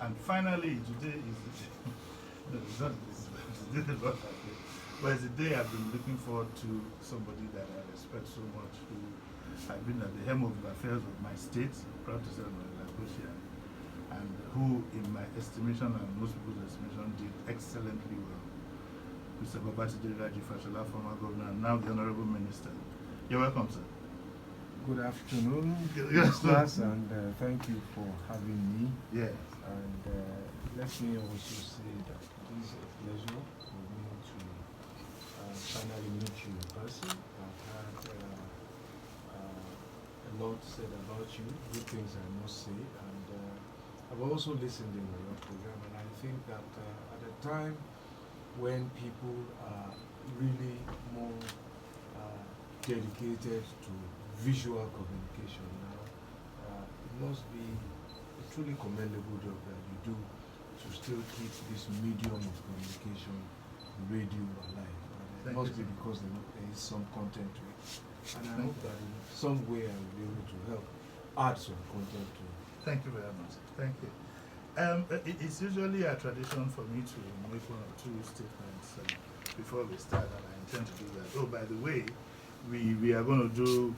And finally, today is the day. No, it's not this is not that day. But it's a day I've been looking forward to, somebody that I respect so much, who I've been at the helm of the affairs of my state, proud to say my Lagosian, and who, in my estimation and most people's estimation, did excellently well. Mr. Babatunde Raji Fashola, former governor, and now the Honorable Minister. You're welcome, sir. Good afternoon, Yes, class, and thank you for having me. Yes. And let me also say that it is a pleasure for me to finally meet you in person. I've had a lot said about you, good things I must say, and I've also listened in your program, and I think that at a time when people are really more dedicated to visual communication now, it must be a truly commendable job that you do to still keep this medium of communication, radio, alive. And it must be because there is some content to it. And I hope that in some way I will be able to help add some content to it. Thank you very much. Thank you. It's usually a tradition for me to make one or two statements before we start, and I intend to do that. Oh, by the way, we are going to do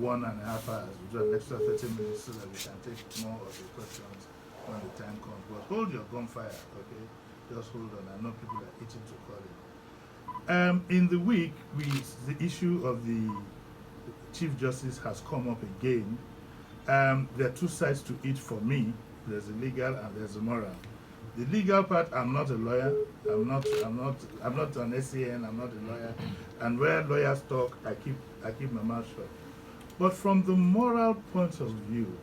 1.5 hours. We'll do an extra 30 minutes so that we can take more of the questions when the time comes. But hold your gunfire, okay? Just hold on. I know people are itching to call it. In the week, the issue of the Chief Justice has come up again. There are two sides to it for me. There's the legal and there's the moral. The legal part, I'm not a lawyer. I'm not an SAN. I'm not a lawyer. And where lawyers talk, I keep my mouth shut. But from the moral point of view,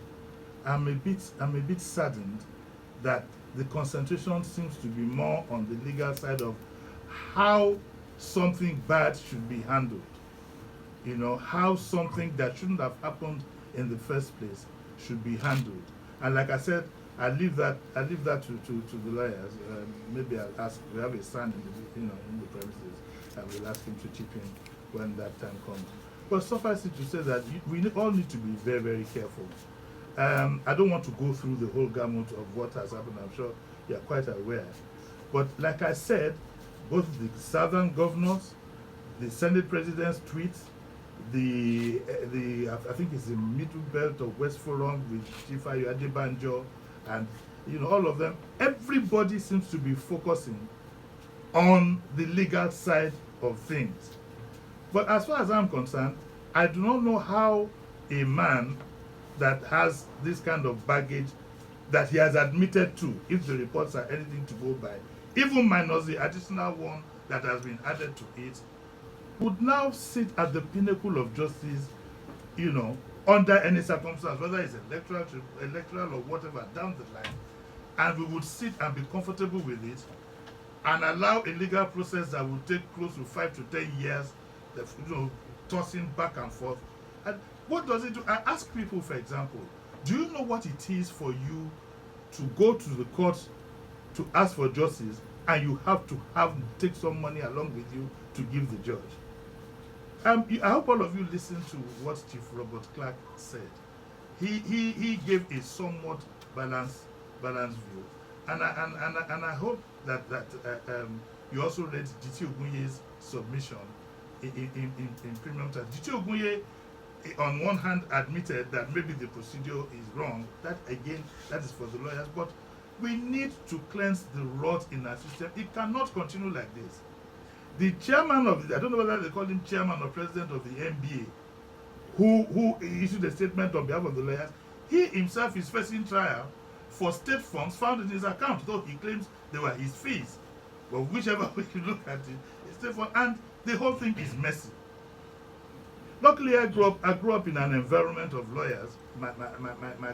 I'm a bit saddened that the concentration seems to be more on the legal side of how something bad should be handled. You know, how something that shouldn't have happened in the first place should be handled. And like I said, I leave that to the lawyers. Maybe I'll ask. We have a son in the premises, and we'll ask him to chip in when that time comes. But suffice it to say that we all need to be very, very careful. I don't want to go through the whole gamut of what has happened. I'm sure you're quite aware. But like I said, both the southern governors, the Senate president's tweets, I think it's the middle belt of West Forum with Chief Ayo Adebanjo, and all of them, everybody seems to be focusing on the legal side of things. But as far as I'm concerned, I do not know how a man that has this kind of baggage that he has admitted to, if the reports are anything to go by, even minus the additional one that has been added to it, would now sit at the pinnacle of justice, under any circumstance, whether it's electoral or whatever, down the line, and we would sit and be comfortable with it and allow a legal process that would take close to 5 to 10 years, tossing back and forth. And what does it do? I ask people, for example, do you know what it is for you to go to the court to ask for justice, and you have to take some money along with you to give the judge? I hope all of you listened to what Chief Robert Clark said. He gave a somewhat balanced view, and I hope that you also read Diti Ogunye's submission in premium time. Diti Ogunye, on one hand, admitted that maybe the procedure is wrong. That again, that is for the lawyers. But we need to cleanse the rot in our system. It cannot continue like this. The chairman of I don't know whether they call him chairman or president of the NBA, who issued a statement on behalf of the lawyers, he himself is facing trial for state funds found in his account, though he claims they were his fees. But whichever way you look at it, it's state fund, and the whole thing is messy. Luckily, I grew up in an environment of lawyers. My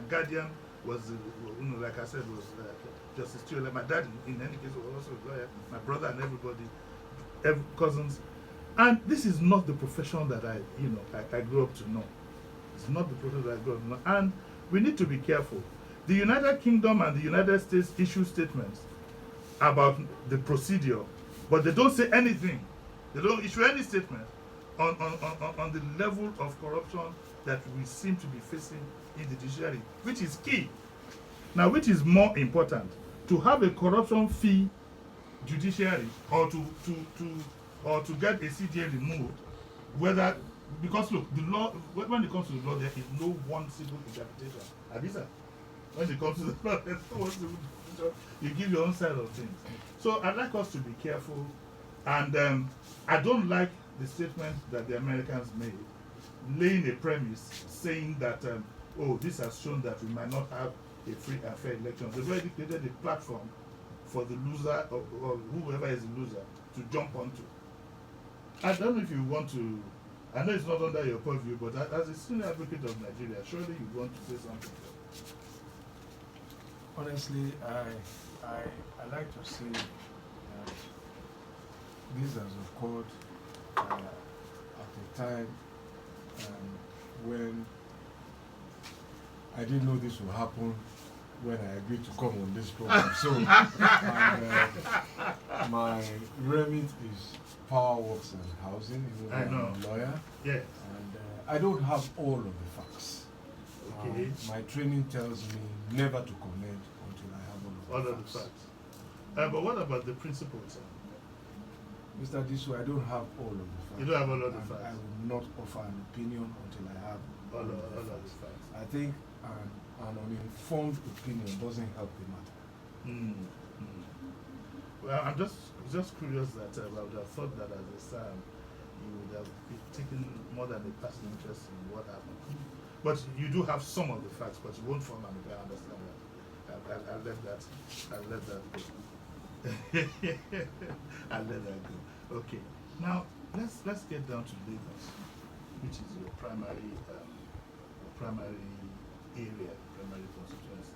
guardian was, like I said, was Justice Chiole. My dad, in any case, was also a lawyer. My brother and everybody. Cousins, and this is not the profession that I grew up to know. It's not the profession that I grew up to know, and we need to be careful. The United Kingdom and the United States issue statements about the procedure, but they don't say anything. They don't issue any statement on the level of corruption that we seem to be facing in the judiciary, which is key. Now, which is more important? to have a corruption-free judiciary, or to get a CJA removed, whether, because look, the law, when it comes to the law, there is no one single interpretation. Abisa, when it comes to the law, there's no one single interpretation. You give your own side of things. So I'd like us to be careful, and I don't like the statement that the Americans made, laying a premise saying that oh, this has shown that we might not have a free and fair election. They've already created a platform for the loser, or whoever is the loser, to jump onto. I don't know if you want to, I know it's not under your purview, but as a senior advocate of Nigeria, surely you want to say something. Honestly, I like to say that this has occurred at a time when I didn't know this would happen when I agreed to come on this program. So, my remit is power works and housing. I know. I'm a lawyer. Yes. And I don't have all of the facts. Okay. My training tells me never to comment until I have all of the facts. But what about the principles? Mr. Disu, I don't have all of the facts. You don't have all of the and facts. I will not offer an opinion until I have All of the facts. I think an uninformed opinion doesn't help the matter. Well, I'm just curious that I would have thought that as a son, you would have taken more than a personal interest in what happened. But you do have some of the facts, but you won't form an opinion. I understand that. I'll let that go. I'll let that go. Okay. Now let's get down to Lagos, which is your primary area, primary constituency.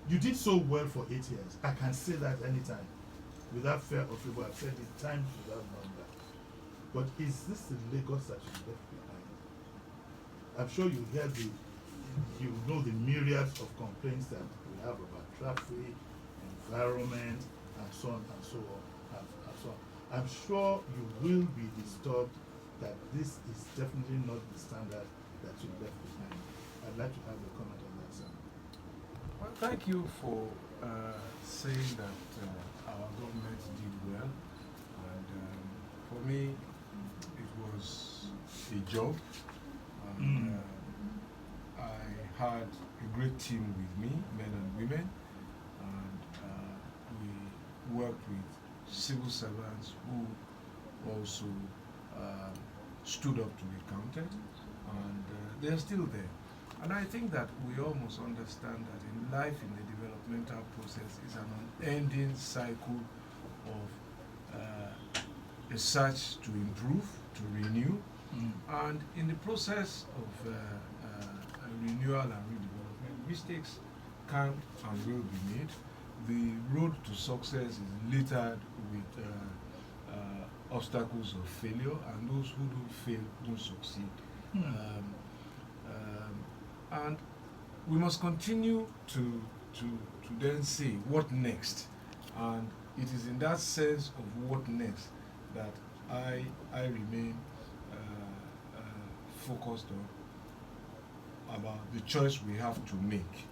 You did so well for 8 years. I can say that anytime, without fear of favor. I've said it times without number. But is this the Lagos that you left behind? I'm sure you know the myriads of complaints that we have about traffic, environment, and so on and so on and so on. I'm sure you will be disturbed that this is definitely not the standard that you left behind. I'd like to have a comment on that, sir. Well, thank you for saying that our government did well. And for me, it was a job. And I had a great team with me, men and women. And we worked with civil servants who also stood up to be counted. And they're still there. And I think that we all must understand that in life, in the developmental process, is an unending cycle of a search to improve, to renew. And in the process of renewal and redevelopment, mistakes can and will be made. The road to success is littered with obstacles of failure, and those who don't fail don't succeed. And we must continue to then say what next, and it is in that sense of what next that I remain focused on about the choice we have to make.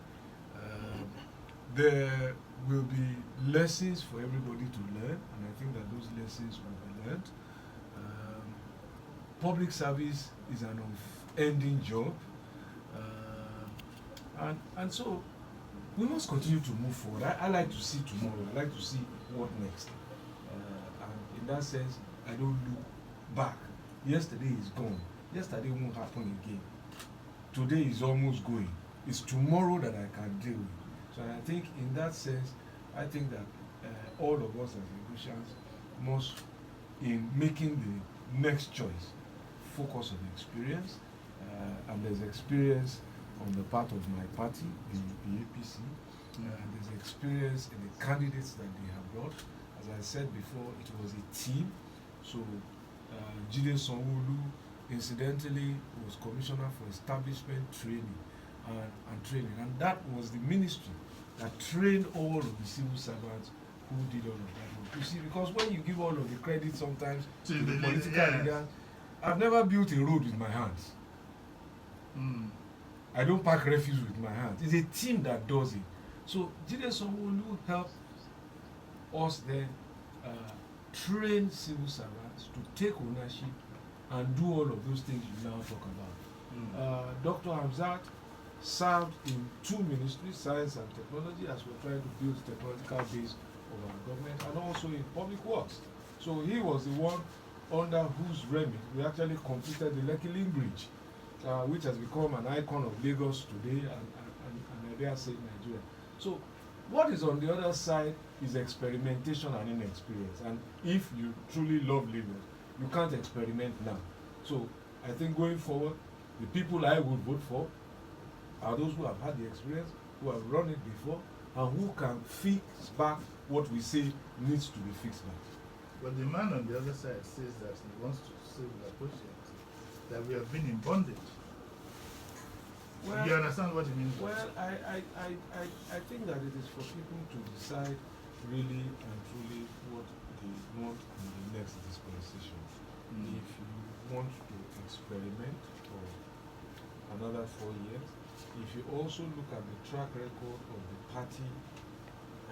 There will be lessons for everybody to learn, and I think that those lessons will be learned. Public service is an unending job. And so we must continue to move forward. I like to see tomorrow. I like to see what next. And in that sense, I don't look back. Yesterday is gone. Yesterday won't happen again. Today is almost going. It's tomorrow that I can deal with. So I think in that sense, I think that all of us as Lagosians must, in making the next choice, focus on experience. And there's experience on the part of my party, the APC. There's experience in the candidates that they have brought. As I said before, it was a team. So Jide Sanwo-Olu, incidentally, was Commissioner for Establishment Training and Training. And that was the ministry that trained all of the civil servants who did all of that work. You see, because when you give all of the credit sometimes to the political leaders, I've never built a road with my hands. I don't pack refuse with my hands. It's a team that does it. So Jide Sanwo-Olu helped us then train civil servants to take ownership and do all of those things you now talk about. Dr. Hamzat served in 2 ministries, science and technology, as we're trying to build the technological base of our government, and also in public works. So he was the one under whose remit we actually completed the Lekki Link Bridge, which has become an icon of Lagos today and I dare say Nigeria. So what is on the other side is experimentation and inexperience. And if you truly love Lagos, you can't experiment now. So I think going forward, the people I would vote for are those who have had the experience, who have run it before, and who can fix back what we say needs to be fixed back. But the man on the other side says that he wants to say with appreciate that we have been in bondage. Well, you understand what he means? Well, I think that it is for people to decide really and truly what they want in the next dispensation. If you want to experiment for another 4 years, if you also look at the track record of the party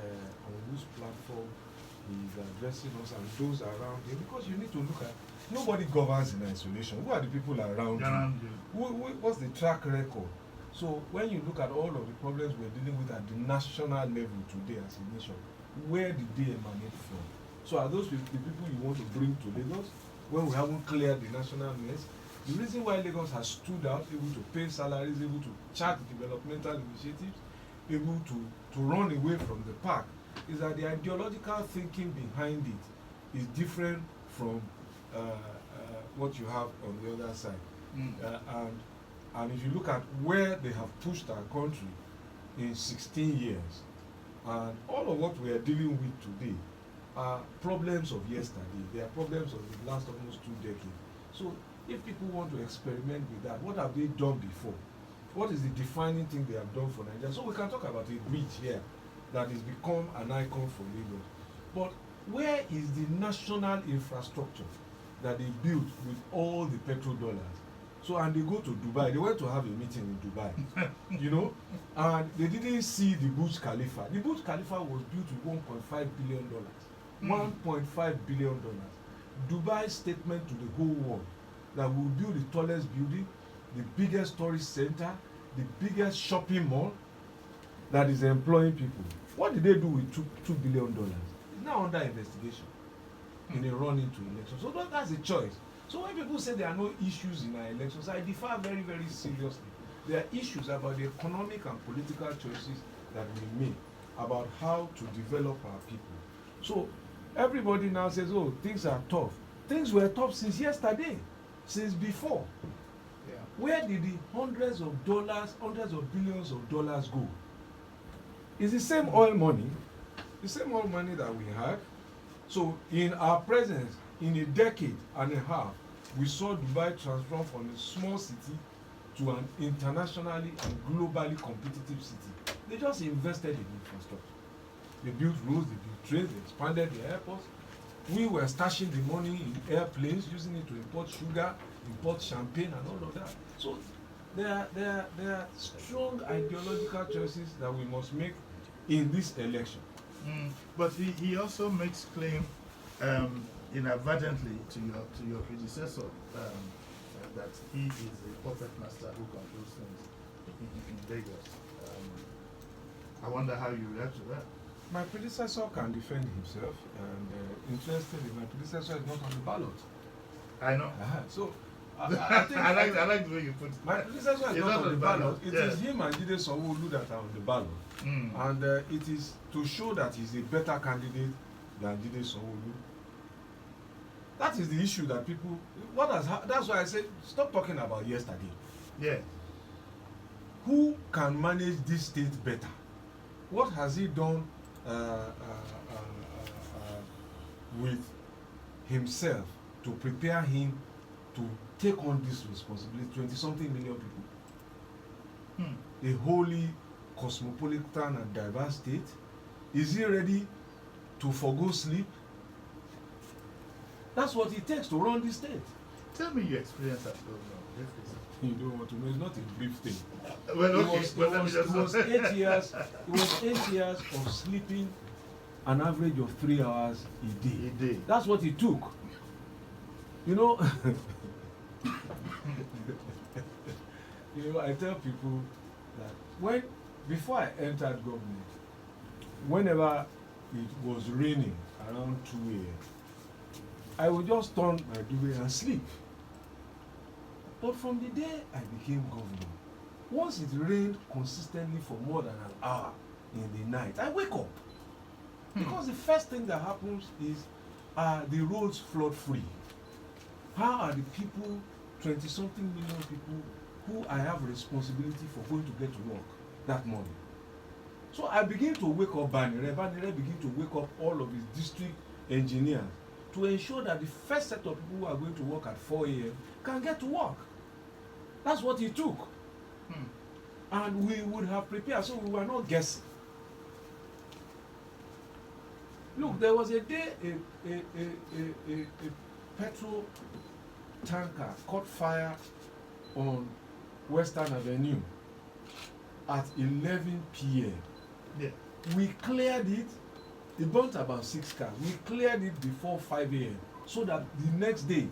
on whose platform he is addressing us and those around him, because you need to look at, nobody governs in isolation. Who are the people around you? What's the track record? So when you look at all of the problems we're dealing with at the national level today as a nation, where did they emanate from? So are those the people you want to bring to Lagos when we haven't cleared the national mess? The reason why Lagos has stood out, able to pay salaries, able to chart developmental initiatives, able to run away from the pack, is that the ideological thinking behind it is different from what you have on the other side. And if you look at where they have pushed our country in 16 years, and all of what we are dealing with today are problems of yesterday. They are problems of the last almost 2 decades. So if people want to experiment with that, what have they done before? What is the defining thing they have done for Nigeria? So we can talk about a bridge here that has become an icon for Lagos. But where is the national infrastructure that they built with all the petrodollars? So, and they go to Dubai. They went to have a meeting in Dubai, you know, and they didn't see the Burj Khalifa. The Burj Khalifa was built with $1.5 billion. $1.5 billion. Dubai's statement to the whole world that we will build the tallest building, the biggest tourist center, the biggest shopping mall that is employing people. What did they do with $2 billion? It's now under investigation in a run into elections. So that's a choice. So when people say there are no issues in our elections, I differ very, very seriously. There are issues about the economic and political choices that we make about how to develop our people. So everybody now says, oh, things are tough. Things were tough since yesterday, since before. Yeah. Where did the hundreds of billions of dollars go? It's the same oil money, that we had. So in our presence, in a decade and a half, we saw Dubai transform from a small city to an internationally and globally competitive city. They just invested in infrastructure. They built roads, they built trains, they expanded the airports. We were stashing the money in airplanes, using it to import sugar, import champagne and all of that. So there are strong ideological choices that we must make in this election. But he also makes claim inadvertently to your predecessor that he is a puppet master who controls things in Lagos. I wonder how you react to that. My predecessor can defend himself, and interestingly, my predecessor is not on the ballot. I know. So I think I like the way you put it. My predecessor is not on the ballot. It is him and Jide Sanwo-Olu that are on the ballot, and it is to show that he's a better candidate than Jide Sanwo-Olu. That is the issue that people. That's why I said stop talking about yesterday. Yeah. Who can manage this state better? What has he done with himself to prepare him to take on this responsibility? 20-something million people. A wholly cosmopolitan and diverse state. Is he ready to forgo sleep? That's what it takes to run this state. Tell me your experience as governor. you don't want to know. It's not a brief thing. Well, It okay. was, Well, it let me was, just it was 8 years. It was 8 years of sleeping an average of 3 hours a day. A day. That's what it took. You know, you know, I tell people that before I entered government, whenever it was raining around 2 a.m., I would just turn my duvet and sleep. But from the day I became governor, once it rained consistently for more than an hour in the night, I wake up. Because the first thing that happens is the roads flood free. How are the people, 20-something million people, who I have responsibility for going to get to work that morning? So I begin to wake up Banire begin to wake up all of his district engineers to ensure that the first set of people who are going to work at 4 a.m. can get to work. That's what it took. And we would have prepared, so we were not guessing. Look, there was a day a petrol tanker caught fire on Western Avenue at 11 p.m. Yeah. We cleared it. It burnt about 6 cars. We cleared it before 5 a.m. so that the next day,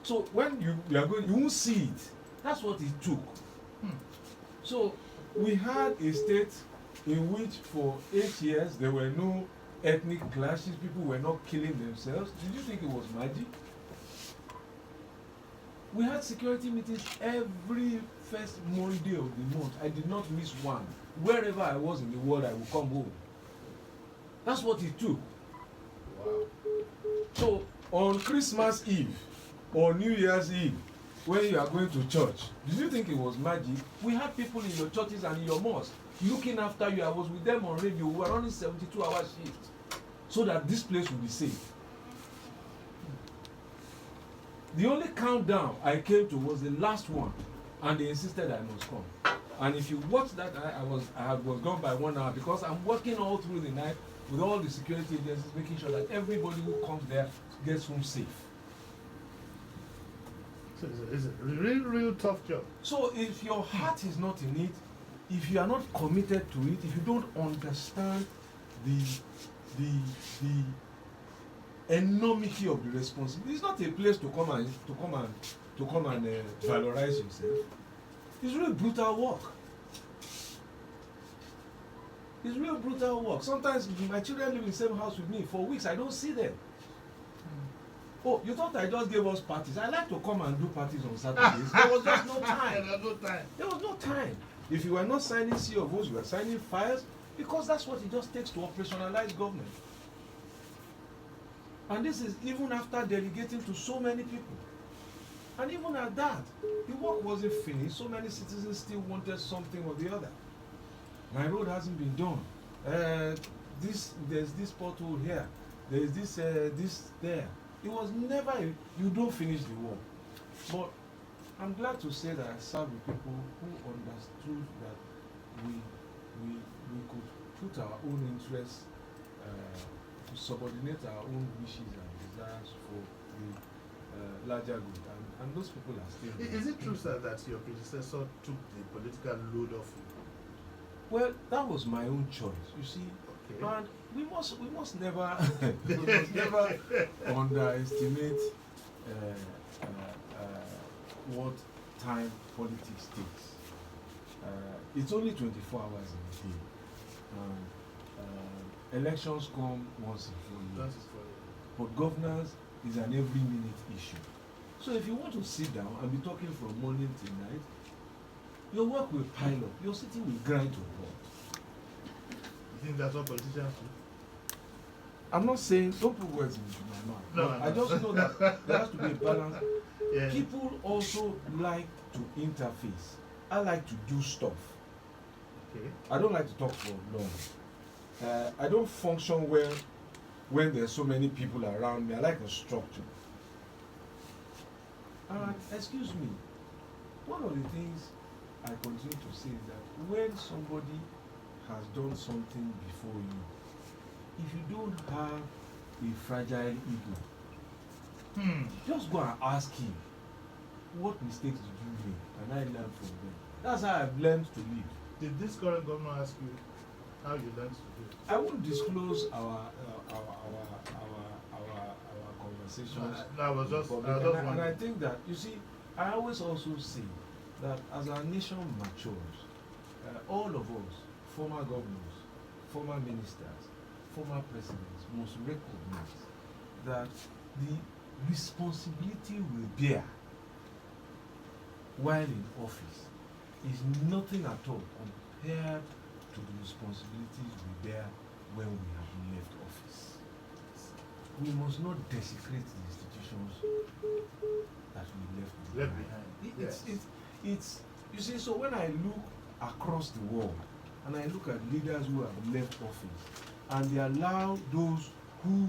so when you are going, you won't see it. That's what it took. So we had a state in which for 8 years there were no ethnic clashes, people were not killing themselves. Did you think it was magic? We had security meetings every first Monday of the month. I did not miss one. Wherever I was in the world, I would come home. That's what it took. Wow. So on Christmas Eve or New Year's Eve, when you are going to church, did you think it was magic? We had people in your churches and in your mosques looking after you. I was with them on radio. We were running 72-hour shifts so that this place would be safe. The only countdown I came to was the last one, and they insisted I must come. And if you watch that, I was gone by 1 hour because I'm working all through the night with all the security agencies, making sure that everybody who comes there gets home safe. So it's a real tough job. So if your heart is not in it, if you are not committed to it, if you don't understand the enormity of the responsibility, it's not a place to come and valorize yourself. It's really brutal work. It's real brutal work. Sometimes my children live in the same house with me. For weeks, I don't see them. Oh, you thought I just gave us parties? I like to come and do parties on Saturdays. There was just no time. There was no time. There was no time. If you were not signing COs, you were signing files, because that's what it just takes to operationalize government. And this is even after delegating to so many people. And even at that, the work wasn't finished. So many citizens still wanted something or the other. My road hasn't been done. There's this pothole here. There's this there. It was never, you don't finish the work. But I'm glad to say that I served with people who understood that we could put our own interests, to subordinate our own wishes and desires for the larger good. And those people are still there. Is it true, sir, that your predecessor took the political load off you? Well, that was my own choice, you see. Okay. And we must never underestimate what time politics takes. It's only 24 hours in a day. Elections come once in 4 years. But governance is an every minute issue. So if you want to sit down and be talking from morning till night, your work will pile up. Your city will grind to a halt. You think that's what politicians do? I'm not saying, don't put words into my mouth. No. I just know that there has to be a balance. Yeah. People also like to interface. I like to do stuff. Okay. I don't like to talk for long. I don't function well when there's so many people around me. I like a structure. And excuse me, one of the things I continue to say is that when somebody has done something before you, if you don't have a fragile ego, just go and ask him, what mistakes did you make, and I learned from them. That's how I've learned to live. Did this current governor ask you how you learned to do it? I won't disclose our conversations. No, I was in just public. wondering. And I think that, you see, I always also say that as our nation matures, all of us, former governors, former ministers, former presidents, must recognize that the responsibility we bear while in office is nothing at all compared to the responsibilities we bear when we have left office. We must not desecrate the institutions that we left behind. It's you see, so when I look across the world and I look at leaders who have left office and they allow those who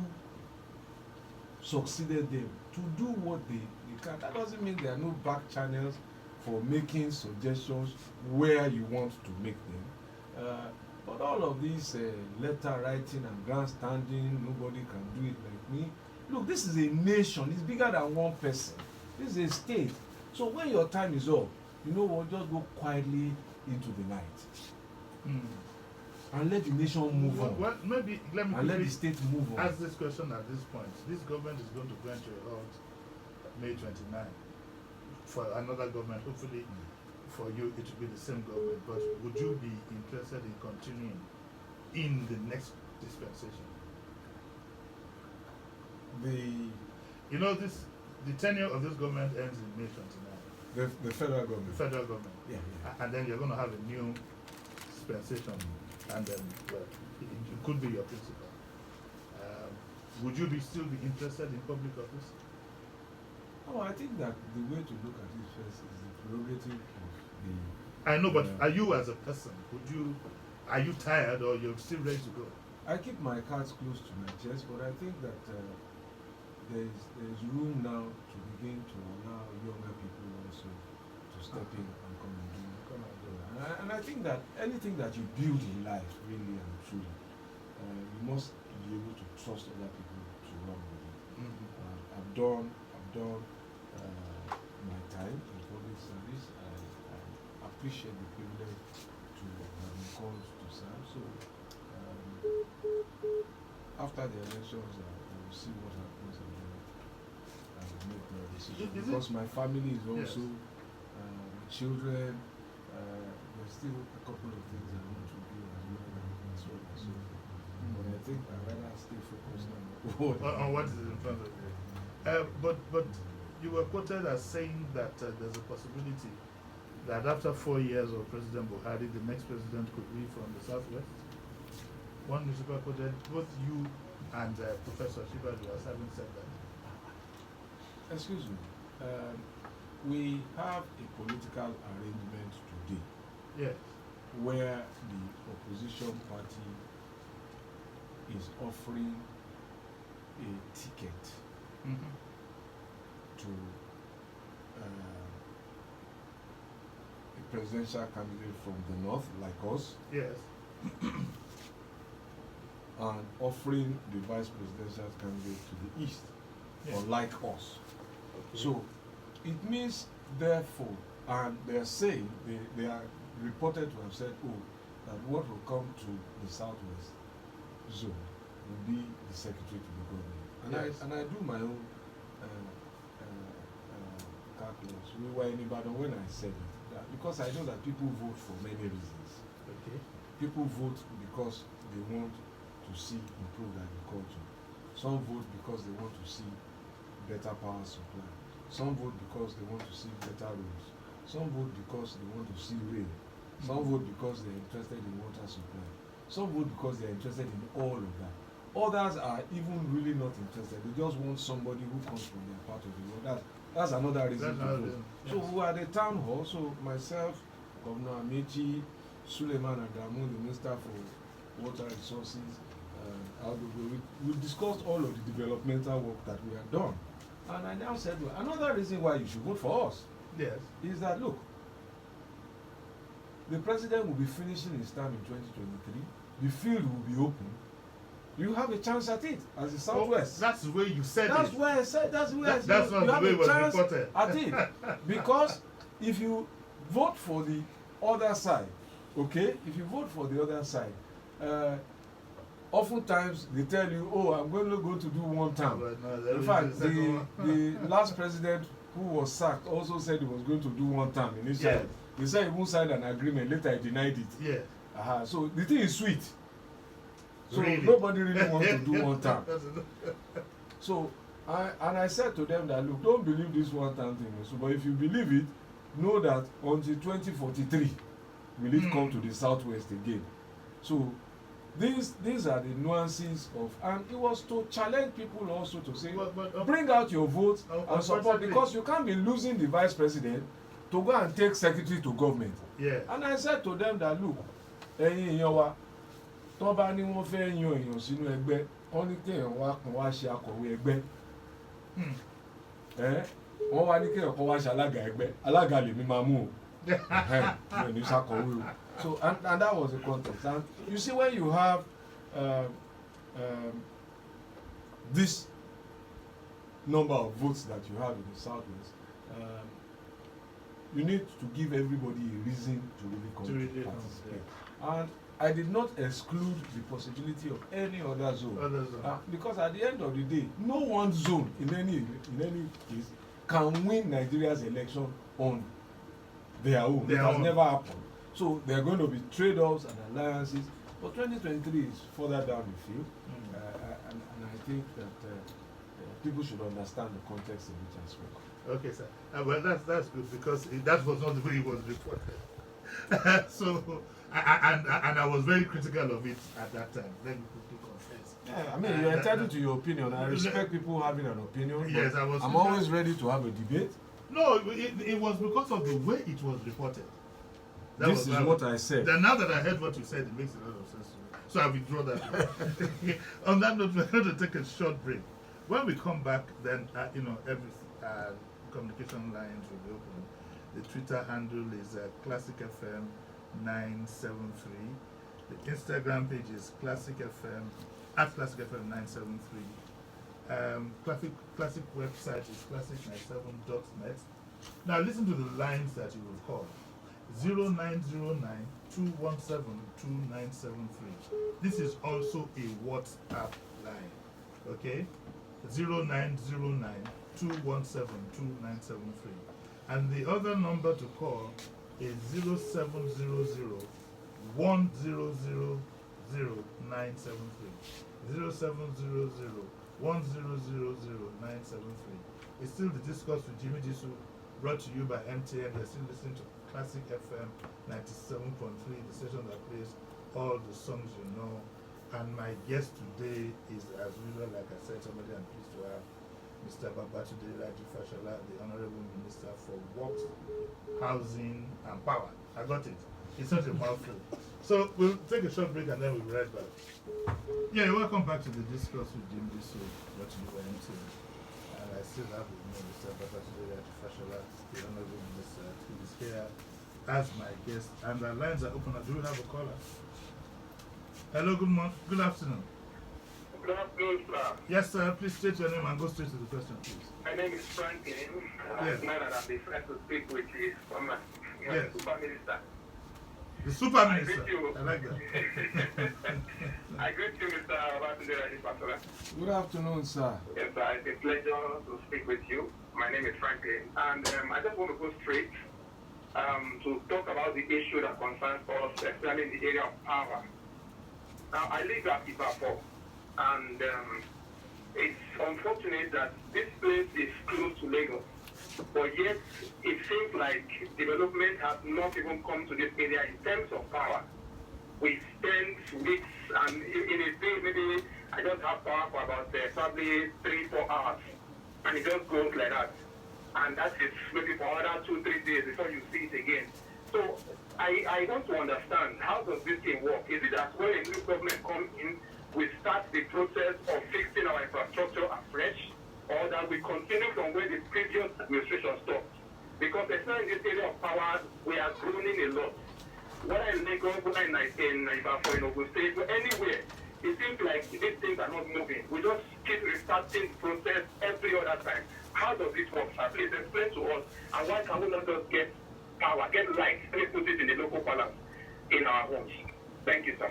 succeeded them to do what they can, that doesn't mean there are no back channels for making suggestions where you want to make them. But all of this letter writing and grandstanding, nobody can do it like me. Look, this is a nation. It's bigger than one person. This is a state. So when your time is up, you know what, just go quietly into the night. And let the nation move on. Well, maybe let me and let the state move on. ask this question at this point. This government is going to grant you a halt May 29 for another government. Hopefully, for you it will be the same government. But would you be interested in continuing in the next dispensation? You know, the tenure of this government ends in May 29. The federal government. The federal government. Yeah. And then you're going to have a new dispensation, and then well, it could be your principal. Would you still be interested in public office? Oh, I think that the way to look at it first is the prerogative of the. I know, but are you as a person? Are you tired, or you're still ready to go? I keep my cards close to my chest, but I think that there's room now to begin to allow younger people also to step in and come and do. And I think that anything that you build in life, really and truly, you must be able to trust other people to run with it. I've done my time in public service. I appreciate the privilege to have been called to serve. So after the elections, I will see what happens, and then I will make my decision. Because my family is also children. There's still a couple of things I want to do as well, and so on and so forth. But I think I'd rather stay focused on what is in front of you. But you were quoted as saying that there's a possibility that after 4 years of President Buhari, the next president could be from the southwest. One newspaper quoted both you and Professor Shibaju as having said that. Excuse me. We have a political arrangement today. Yes. Where the opposition party is offering a ticket to a presidential candidate from the north, like us. Yes. And offering the vice presidential candidate to the east, unlike us. Okay. So it means, therefore, and they are saying, they are reported to have said, that what will come to the southwest zone will be the secretary to the government. And I do my own calculus. We were in Ibadan when I said it, because I know that people vote for many reasons. Okay. People vote because they want to see improved agriculture. Some vote because they want to see better power supply. Some vote because they want to see better roads. Some vote because they want to see rail. Some vote because they're interested in water supply. Some vote because they're interested in all of that. Others are even really not interested. They just want somebody who comes from their part of the world. That's another reason to vote. Yes. So we were at the town hall. So myself, Governor Amechi, Suleiman Adamu, the Minister for Water Resources, we discussed all of the developmental work that we had done. And I now said, well, another reason why you should vote for us is that, look, the president will be finishing his term in 2023. The field will be open. you have a chance at it as the Southwest. That's the way you said That's it. why I said. That's the way I said. That's not you the have way a it was chance reported. at it, because if you vote for the other side, okay, if you vote for the other side, oftentimes they tell you, oh, I'm going to do one term. No, In fact, the last president who was sacked also said he was going to do one term initially. Yeah. They said he won't sign an agreement, later he denied it. Yeah. So the thing is sweet. So Really? nobody really wants to do one term. So I said to them that, look, don't believe this one time thing. So, but if you believe it, know that until 2043 will it come to the Southwest again. So these are the nuances of, and it was to challenge people also to say, bring out your votes and support, because you can't be losing the vice president to go and take secretary to government. Yeah. And I said to them that, look, ẹ̀yin èèyàn wa tó bá ní wọ́n fẹ́ yan èèyàn sínú ẹgbẹ́, wọ́n ní kéèyàn wá kan wá ṣe akọ̀wé ẹgbẹ́. Wọ́n wá ní kéèyàn kan wá ṣe alága ẹgbẹ́, alága lèmi máa mú o. Mi ní ṣàkọ̀wé o. So and that was the context. And you see, when you have this number of votes that you have in the Southwest, you need to give everybody a reason to really participate. And I did not exclude the possibility of any other zone. Because at the end of the day, no one zone in any case can win Nigeria's election on their own. It has never happened. So there are going to be trade-offs and alliances. But 2023 is further down the field. And I think that people should understand the context in which I spoke. Okay, sir. Well, that's good, because that was not the way it was reported. So, and I was very critical of it at that time. Let me quickly confess. Yeah, I mean, you're entitled to your opinion. I respect people having an opinion. Yes, I'm always ready to have a debate. No, it was because of the way it was reported. This is what I said. Then now that I heard what you said, it makes a lot of sense to me. So I withdraw that. On that note, we're going to take a short break. When we come back, then every communication lines will be open. The Twitter handle is Classic FM 973. The Instagram page is Classic FM at Classic FM 973. Classic website is classic97.net. Now listen to the lines that you will call. 0909 217 2973. This is also a WhatsApp line. Okay? 0909 217 2973. And the other number to call is 0700 1000 973. 0700 1000 973. It's still the Discourse with Jimi Disu, brought to you by MTN. You're still listening to Classic FM 97.3, the station that plays all the songs you know. And my guest today is, as usual, like I said, somebody I'm pleased to have, Mr. Babatunde Raji Fashola, the Honorable Minister for Works, Housing and Power. I got it. It's such a mouthful. So we'll take a short break and then we'll be right back. Yeah, welcome back to the Discourse with Jimi Disu, what you were into. And I still have with me Mr. Babatunde Raji Fashola, the Honorable Minister, who is here as my guest. And the lines are open. Do we have a caller? Hello, good morning. Good afternoon. Good afternoon, sir. Yes, sir. Please state your name and go straight to the question, please. My name is Franklin. Yes. The man that I'm the friend to speak with is from Yes. Super Minister. The Super Minister. greet you. I like that. I greet you, Mr. Babatunde Raji Fashola. Good afternoon, sir. Yes, sir. It's a pleasure to speak with you. My name is Franklin. And I just want to go straight to talk about the issue that concerns us, especially in the area of power. Now, I live at Ibadan, and it's unfortunate that this place is close to Lagos, but yet it seems like development has not even come to this area in terms of power. We spend weeks, and in a day, maybe I just have power for about probably 3-4 hours, and it just goes like that. And that is maybe for another 2-3 days before you see it again. So I want to understand, how does this thing work? Is it that when a new government comes in, we start the process of fixing our infrastructure afresh, or that we continue from where the previous administration stopped? Because especially in this area of power, we are groaning a lot. Whether in Lagos, whether in Ibadan, in Ogun State, anywhere, It seems like these things are not moving. We just keep restarting the process every other time. How does it work, sir? Please explain to us. And why can we not just get power, get right, let me put it in the local balance in our homes? Thank you, sir.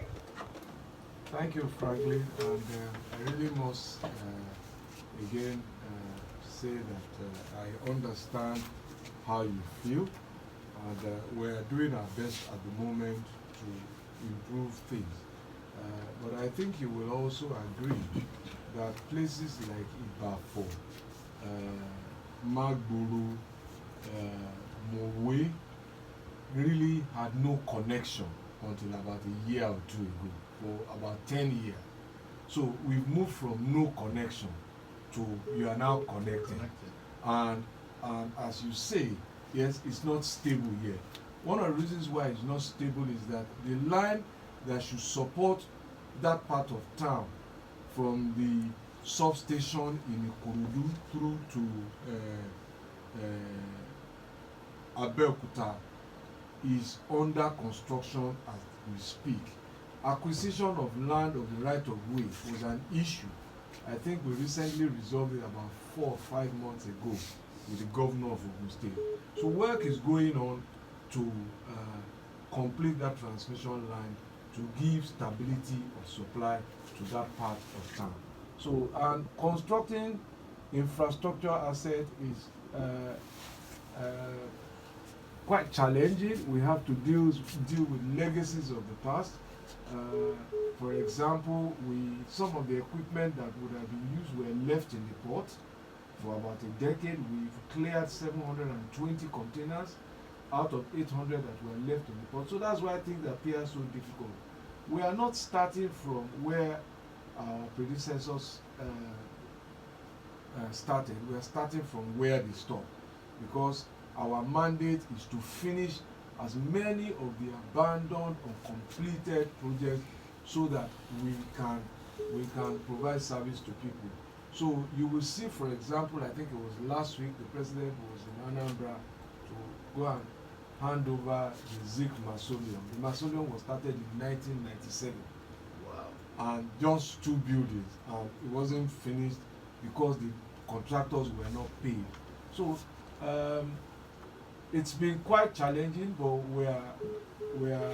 Thank you, Franklin. And I really must again say that I understand how you feel, and we're doing our best at the moment to improve things. But I think you will also agree that places like Ibafo, Magburu, Mowe really had no connection until about a year or two ago, for about 10 years. So we've moved from no connection to you are now connected. And as you say, yes, it's not stable yet. One of the reasons why it's not stable is that the line that should support that part of town from the substation in Ikorodu through to Abeokuta is under construction as we speak. Acquisition of land of the right of way was an issue. I think we recently resolved it about 4 or 5 months ago with the governor of Ogun State. So work is going on to complete that transmission line to give stability of supply to that part of town. So, and constructing infrastructure asset is quite challenging. We have to deal with legacies of the past. For example, some of the equipment that would have been used were left in the port for about a decade. We've cleared 720 containers out of 800 that were left in the port. So that's why things appear so difficult. We are not starting from where our predecessors started. We are starting from where they stopped, because our mandate is to finish as many of the abandoned or completed projects so that we can provide service to people. So you will see, for example, I think it was last week, the president was in Anambra to go and hand over the Zik Mausoleum. The mausoleum was started in 1997. Wow. And just 2 buildings, and it wasn't finished because the contractors were not paid. So it's been quite challenging, but we are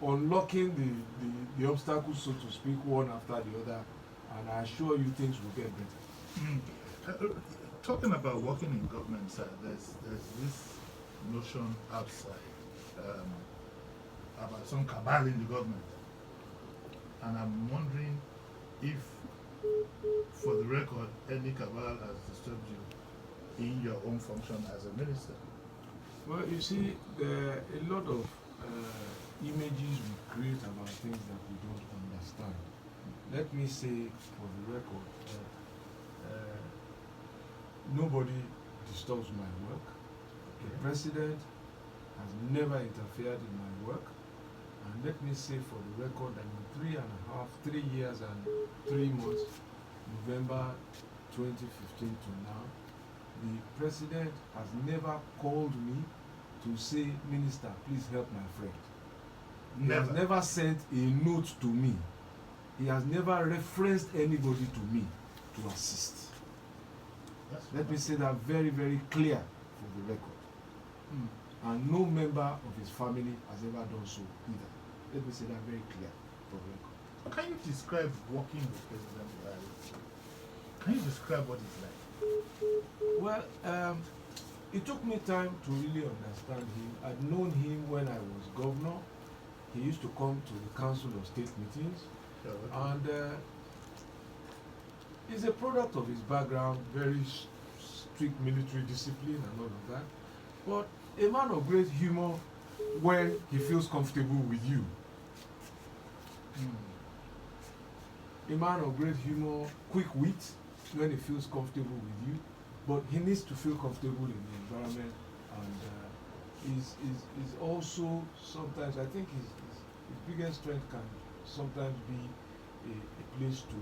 unlocking the obstacles, so to speak, one after the other, and I assure you things will get better. Talking about working in government, sir, there's this notion outside about some cabal in the government, and I'm wondering if, for the record, any cabal has disturbed you in your own function as a minister. Well, you see, there are a lot of images we create about things that we don't understand. Let me say, for the record, nobody disturbs my work. The president has never interfered in my work. And let me say, for the record, that in 3 years and 3 months, November 2015 to now, the president has never called me to say, Minister, please help my friend. He has never sent a note to me. He has never referenced anybody to me to assist. Let me say that very, very clear for the record. And no member of his family has ever done so either. Let me say that very clear for the record. Can you describe working with President Buhari? Can you describe what it's like? Well, it took me time to really understand him. I'd known him when I was governor. He used to come to the Council of State meetings. And he's a product of his background, very strict military discipline and all of that. But a man of great humor when he feels comfortable with you. A man of great humor, quick wit when he feels comfortable with you. But he needs to feel comfortable in the environment, and is also sometimes, I think his biggest strength can sometimes be a place to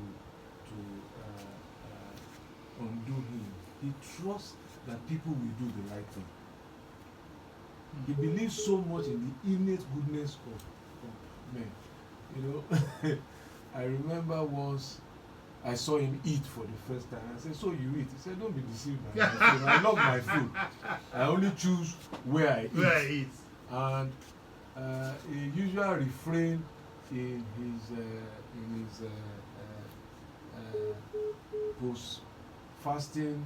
undo him. He trusts that people will do the right thing. He believes so much in the innate goodness of men, you know. I remember once I saw him eat for the first time. I said, "So you eat?" He said, "Don't be deceived by my food. I love my food. I only choose where I eat." Where I eat. And he usually refrained in his post fasting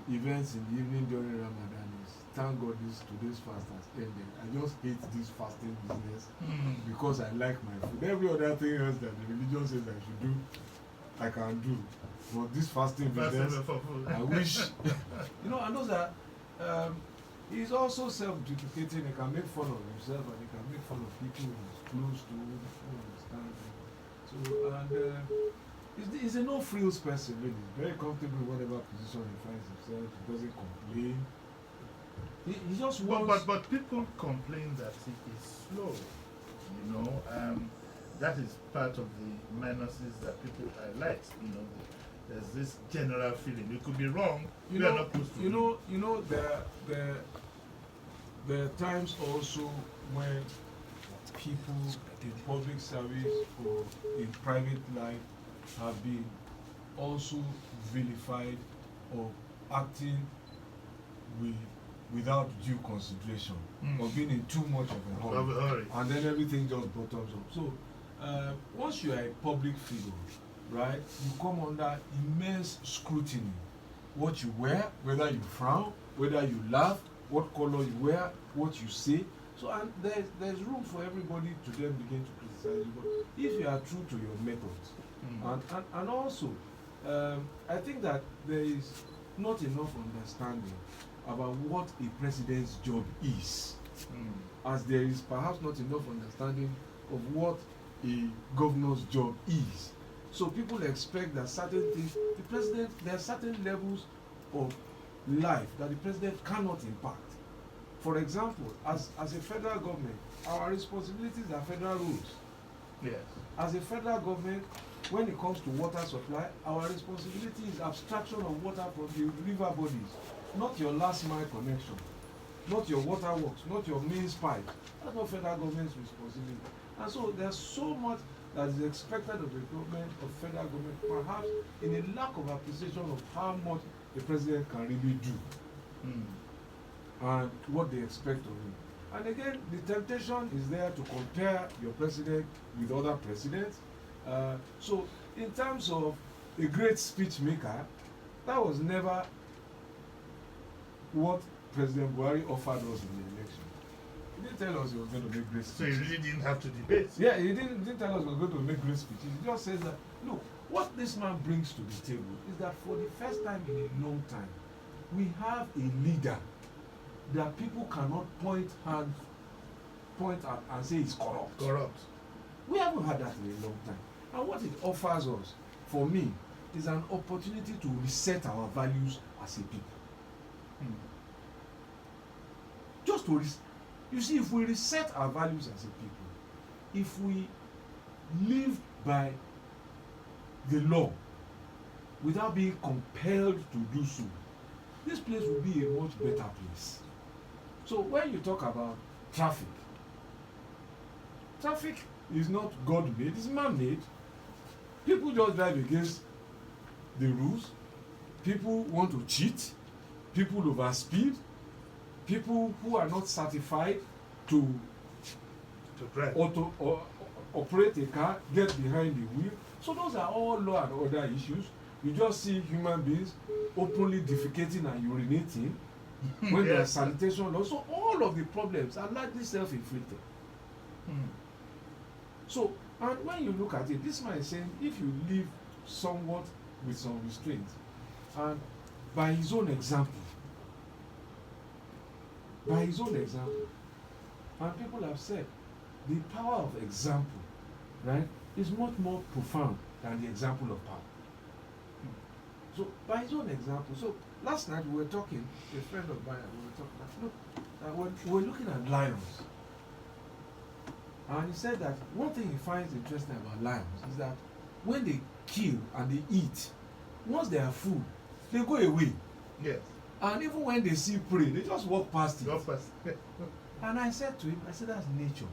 events in the evening during Ramadan is, "Thank God today's fast has ended. I just hate this fasting business because I like my food. Every other thing else that the religion says I should do, I can do. But this fasting business, I wish." You know, and those are he's also self-deprecating. He can make fun of himself and he can make fun of people he's close to, who understand him. So, and he's a no-frills person, really. He's very comfortable in whatever position he finds himself. He doesn't complain. He just wants... But people complain that he is slow, you know. That is part of the menaces that people highlight, you know. There's this general feeling. You could be wrong. We are not close to you know, there are times also when people in public service or in private life have been also vilified or acting without due consideration or being in too much of a hurry, and then everything just bottoms up. So once you are a public figure, right, you come under immense scrutiny. What you wear, whether you frown, whether you laugh, what color you wear, what you say. So, and there's room for everybody to then begin to criticize you. But if you are true to your methods, and also, I think that there is not enough understanding about what a president's job is, as there is perhaps not enough understanding of what a governor's job is. So people expect that certain things, the president, there are certain levels of life that the president cannot impact. For example, as a federal government, our responsibilities are federal rules. Yes. As a federal government, when it comes to water supply, our responsibility is abstraction of water from the river bodies, not your last mile connection, not your water works, not your mains pipe. That's not federal government's responsibility. And so there's so much that is expected of the government, of federal government, perhaps in a lack of appreciation of how much the president can really do and what they expect of him. And again, the temptation is there to compare your president with other presidents. So in terms of a great speech maker, that was never what President Buhari offered us in the election. He didn't tell us he was going to make great speeches. So he really didn't have to debate. Yeah, he didn't tell us he was going to make great speeches. He just says that, look, what this man brings to the table is that for the first time in a long time, we have a leader that people cannot point at and say is corrupt. Corrupt. We haven't had that in a long time. And what it offers us, for me, is an opportunity to reset our values as a people. Just to you see, if we reset our values as a people, if we live by the law without being compelled to do so, this place will be a much better place. So when you talk about traffic is not God-made, it's man-made. People just drive against the rules. People want to cheat. People overspeed. People who are not certified to drive or operate a car get behind the wheel. So those are all law and order issues. You just see human beings openly defecating and urinating when there are sanitation laws. So all of the problems are largely self-inflicted. So, and when you look at it, this man is saying if you live somewhat with some restraint, and by his own example, and people have said the power of example, right, is much more profound than the example of power. So by his own example, so last night we were talking, a friend of mine, we were looking at lions. And he said that one thing he finds interesting about lions is that when they kill and they eat, once they are full, they go away. Yes. And even when they see prey, they just walk past it. Walk past. And I said to him, that's nature.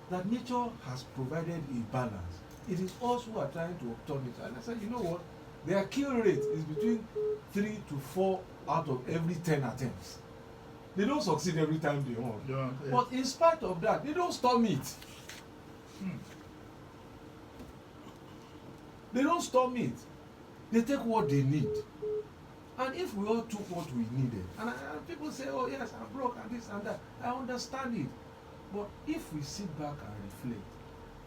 that nature has provided a balance. It is us who are trying to upturn it. And I said, you know what? Their kill rate is between 3 to 4 out of every 10 attempts. They don't succeed every time they hunt. Yeah. But in spite of that, they don't storm it. They don't storm it. They take what they need. And if we all took what we needed, and people say, oh yes, I'm broke and this and that, I understand it. But if we sit back and reflect,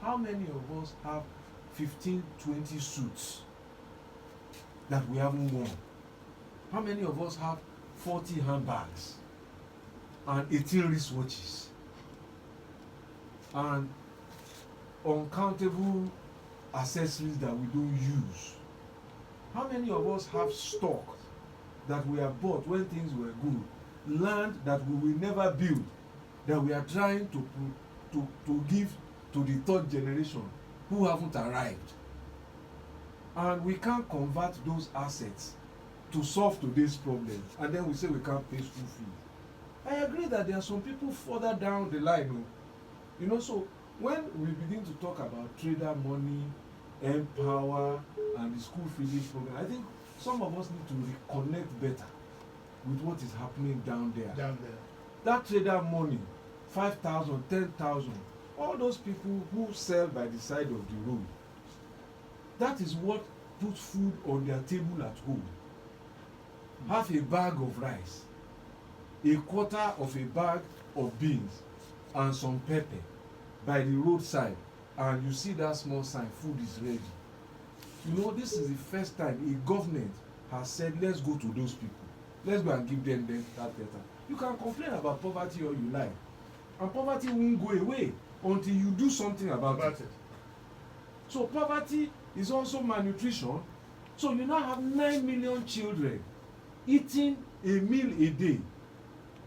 how many of us have 15, 20 suits that we haven't worn? How many of us have 40 handbags and 18 wristwatches and uncountable accessories that we don't use? How many of us have stock that we have bought when things were good, land that we will never build, that we are trying to give to the third generation who haven't arrived? And we can't convert those assets to solve today's problems, and then we say we can't pay school fees. I agree that there are some people further down the line, you know, so when we begin to talk about trader money, empower, and the school feeding program, I think some of us need to reconnect better with what is happening down there. Down there. That trader money, 5,000, 10,000, all those people who sell by the side of the road, that is what puts food on their table at home. Half a bag of rice, a quarter of a bag of beans, and some pepper by the roadside, and you see that small sign, food is ready. You know, this is the first time a government has said, let's go to those people. Let's go and give them that better. You can complain about poverty all you like, and poverty won't go away until you do something about it. So poverty is also malnutrition. So you now have 9 million children eating a meal a day,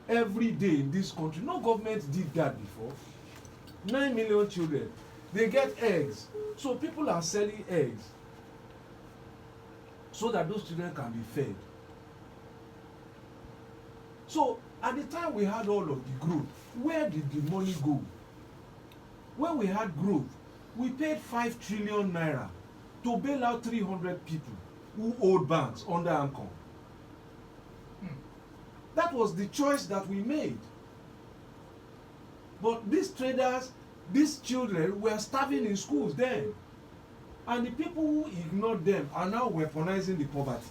every day in this country. No government did that before. 9 million children. They get eggs. So people are selling eggs so that those children can be fed. So at the time we had all of the growth, where did the money go? When we had growth, we paid 5 trillion naira to bail out 300 people who owed banks under ANCOM. That was the choice that we made. But these traders, these children were starving in schools then. And the people who ignored them are now weaponizing the poverty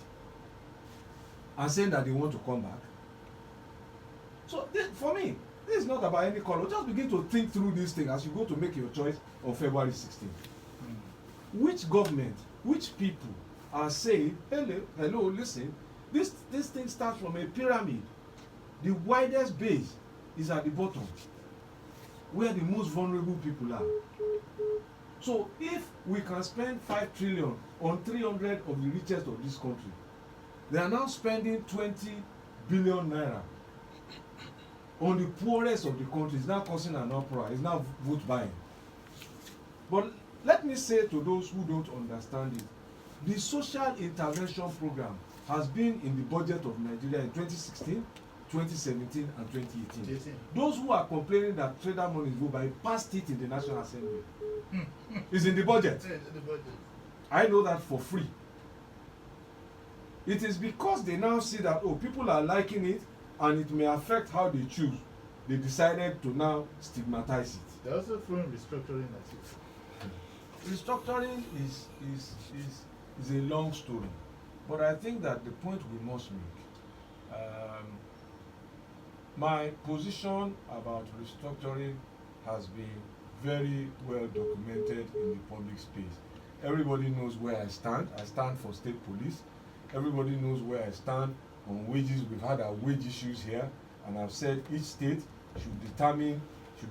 and saying that they want to come back. So this, for me, this is not about any color. Just begin to think through this thing as you go to make your choice on February 16th. Which government, which people are saying, hello, listen, this thing starts from a pyramid. The widest base is at the bottom, where the most vulnerable people are. So if we can spend 5 trillion on 300 of the richest of this country, they are now spending 20 billion naira on the poorest of the country. It's now causing an uproar. It's now vote buying. But let me say to those who don't understand it, the social intervention program has been in the budget of Nigeria in 2016, 2017, and 2018. Those who are complaining that trader money is vote buying passed it in the National Assembly. It's in the budget. I know that for free. It is because they now see that, oh, people are liking it and it may affect how they choose. They decided to now stigmatize it. They're also throwing restructuring at it. Restructuring is a long story, but I think that the point we must make, my position about restructuring has been very well documented in the public space. Everybody knows where I stand. I stand for state police. Everybody knows where I stand on wages. We've had our wage issues here, and I've said each state should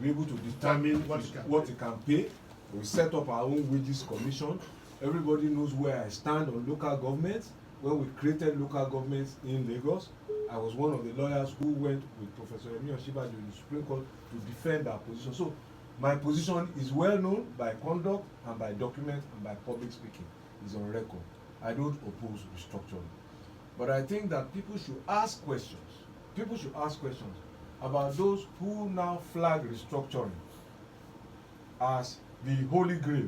be able to determine what it can pay. We set up our own wages commission. Everybody knows where I stand on local governments. When we created local governments in Lagos, I was one of the lawyers who went with Professor Emi Oshibajo in the Supreme Court to defend our position. So my position is well known by conduct and by document and by public speaking. It's on record. I don't oppose restructuring. But I think that people should ask questions. People should ask questions about those who now flag restructuring as the holy grail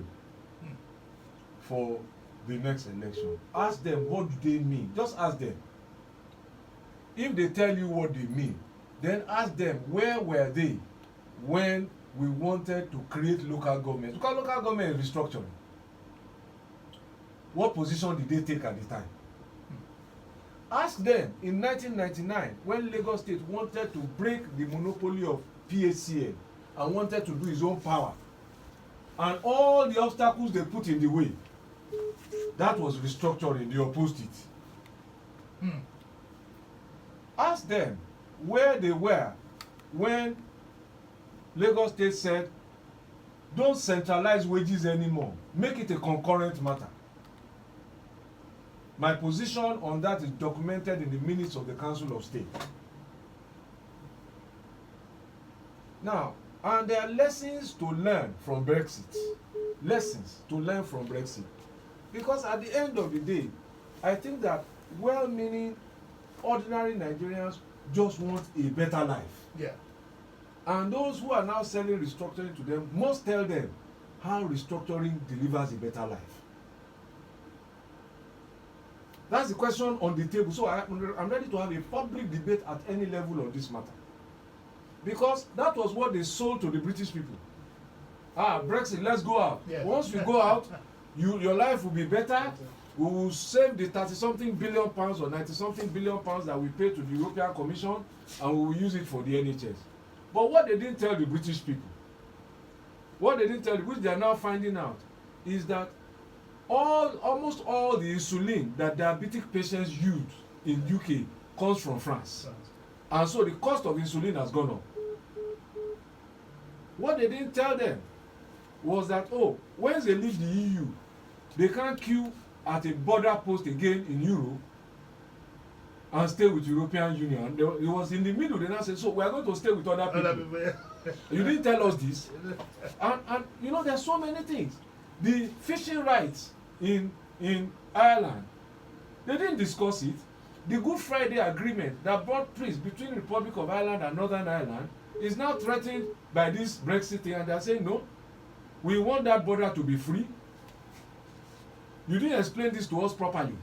for the next election. Ask them, what do they mean? Just ask them. If they tell you what they mean, then ask them, where were they when we wanted to create local government? Because local government is restructuring. What position did they take at the time? Ask them in 1999 when Lagos State wanted to break the monopoly of PHCN and wanted to do its own power, and all the obstacles they put in the way, that was restructuring. They opposed it. Ask them where they were when Lagos State said, don't centralize wages anymore, make it a concurrent matter. My position on that is documented in the minutes of the Council of State. Now, and there are lessons to learn from Brexit. Lessons to learn from Brexit. Because at the end of the day, I think that well-meaning, ordinary Nigerians just want a better life. Yeah. And those who are now selling restructuring to them must tell them how restructuring delivers a better life. That's the question on the table. So I'm ready to have a public debate at any level on this matter. Because that was what they sold to the British people. Brexit, let's go out. Yeah. Once we go out, your life will be better. We will save the 30-something billion pounds or 90-something billion pounds that we pay to the European Commission, and we will use it for the NHS. But what they didn't tell the British people, which they are now finding out, is that almost all the insulin that diabetic patients use in UK comes from France. And so the cost of insulin has gone up. What they didn't tell them was that, once they leave the EU, they can't queue at a border post again in Europe and stay with European Union. It was in the middle. They now said, so we are going to stay with other people. You didn't tell us this. And you know, there's so many things. The fishing rights in Ireland, they didn't discuss it. The Good Friday Agreement that brought peace between the Republic of Ireland and Northern Ireland is now threatened by this Brexit thing, and they are saying, no, we want that border to be free. You didn't explain this to us properly.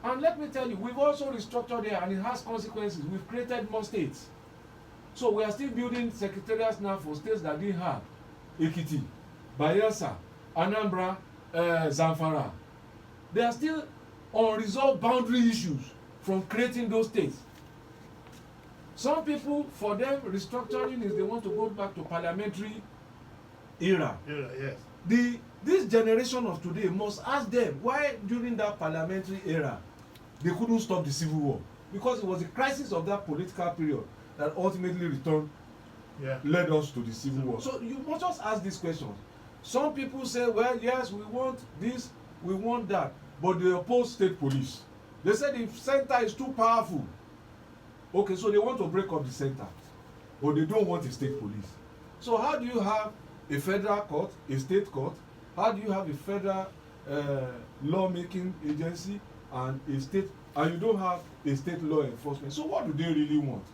And let me tell you, we've also restructured here, and it has consequences. We've created more states. So we are still building secretariats now for states that didn't have. Ekiti, Bayelsa, Anambra, Zamfara. There are still unresolved boundary issues from creating those states. Some people, for them, restructuring is they want to go back to parliamentary era. Yes. This generation of today must ask them why during that parliamentary era they couldn't stop the civil war, because it was the crisis of that political period that ultimately led us to the civil war. So you must just ask these questions. Some people say, well, yes, we want this, we want that, but they oppose state police. They said the center is too powerful. Okay, so they want to break up the center, but they don't want a state police. So how do you have a federal court, a state court? How do you have a federal lawmaking agency and a state, and you don't have a state law enforcement? So what do they really want?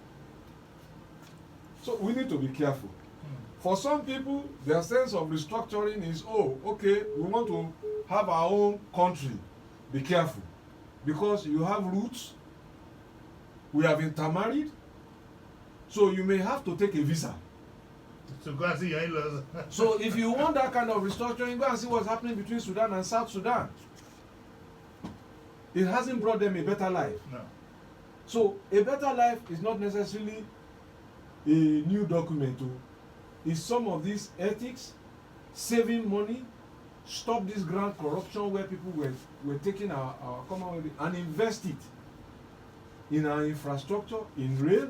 So we need to be careful. For some people, their sense of restructuring is, okay, we want to have our own country. Be careful, because you have roots. We have intermarried, so you may have to take a visa. So go and see your in-laws. So if you want that kind of restructuring, go and see what's happening between Sudan and South Sudan. It hasn't brought them a better life. No. So a better life is not necessarily a new document. It's some of these ethics, saving money, stop this grand corruption where people were taking our common wealth and invest it in our infrastructure, in rail,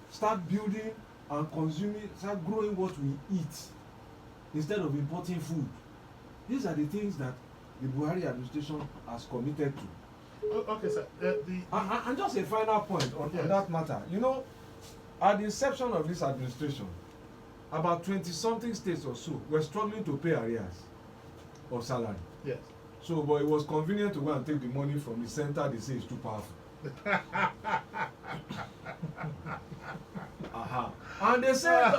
start building and consuming, start growing what we eat instead of importing food. These are the things that the Buhari administration has committed to. Okay, sir. And just a final point on that matter. You know, at the inception of this administration, about 20-something states or so were struggling to pay arrears of salary. Yes. So, but it was convenient to go and take the money from the center. They say it's too powerful. And they say,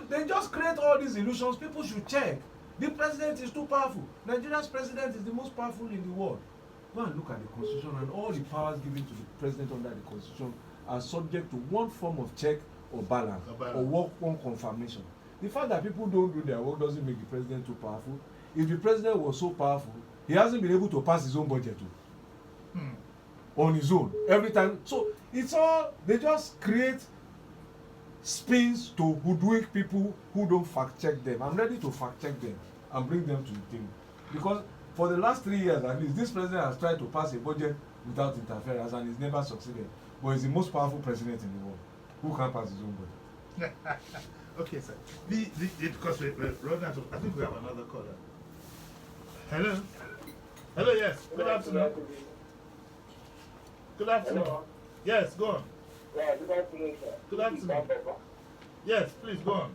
they just create all these illusions. People should check. The president is too powerful. Nigeria's president is the most powerful in the world. Go and look at the constitution, and all the powers given to the president under the constitution are subject to one form of check or balance, or one confirmation. The fact that people don't do their work doesn't make the president too powerful. If the president was so powerful, he hasn't been able to pass his own budget on his own every time. So it's all, they just create spins to hoodwink people who don't fact check them. I'm ready to fact check them and bring them to the table, because for the last 3 years at least, this president has tried to pass a budget without interference and he's never succeeded. But he's the most powerful president in the world who can't pass his own budget. Okay, sir. Because we're running out of, I think we have another caller. Hello? Hello, yes. Good afternoon. Good afternoon. Hello. Yes, go on. Yeah, good afternoon, sir. Good afternoon. Yes, please go on.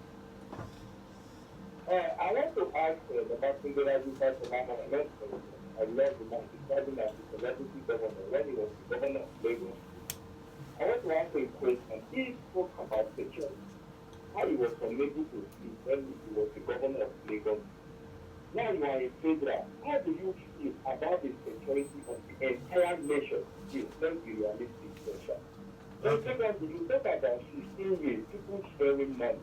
I want to ask the Babatunde Raji Fashola, I love the man, describing as the celebrity governor when he was the governor of Lagos. I want to ask a question. He spoke about security, how he was unable to sleep when he was the governor of Lagos. Now you are a federal. How do you feel about the security of the entire nation? Yes, let's be realistic, sir. Secondly, you talk about 16 years, people sparing money.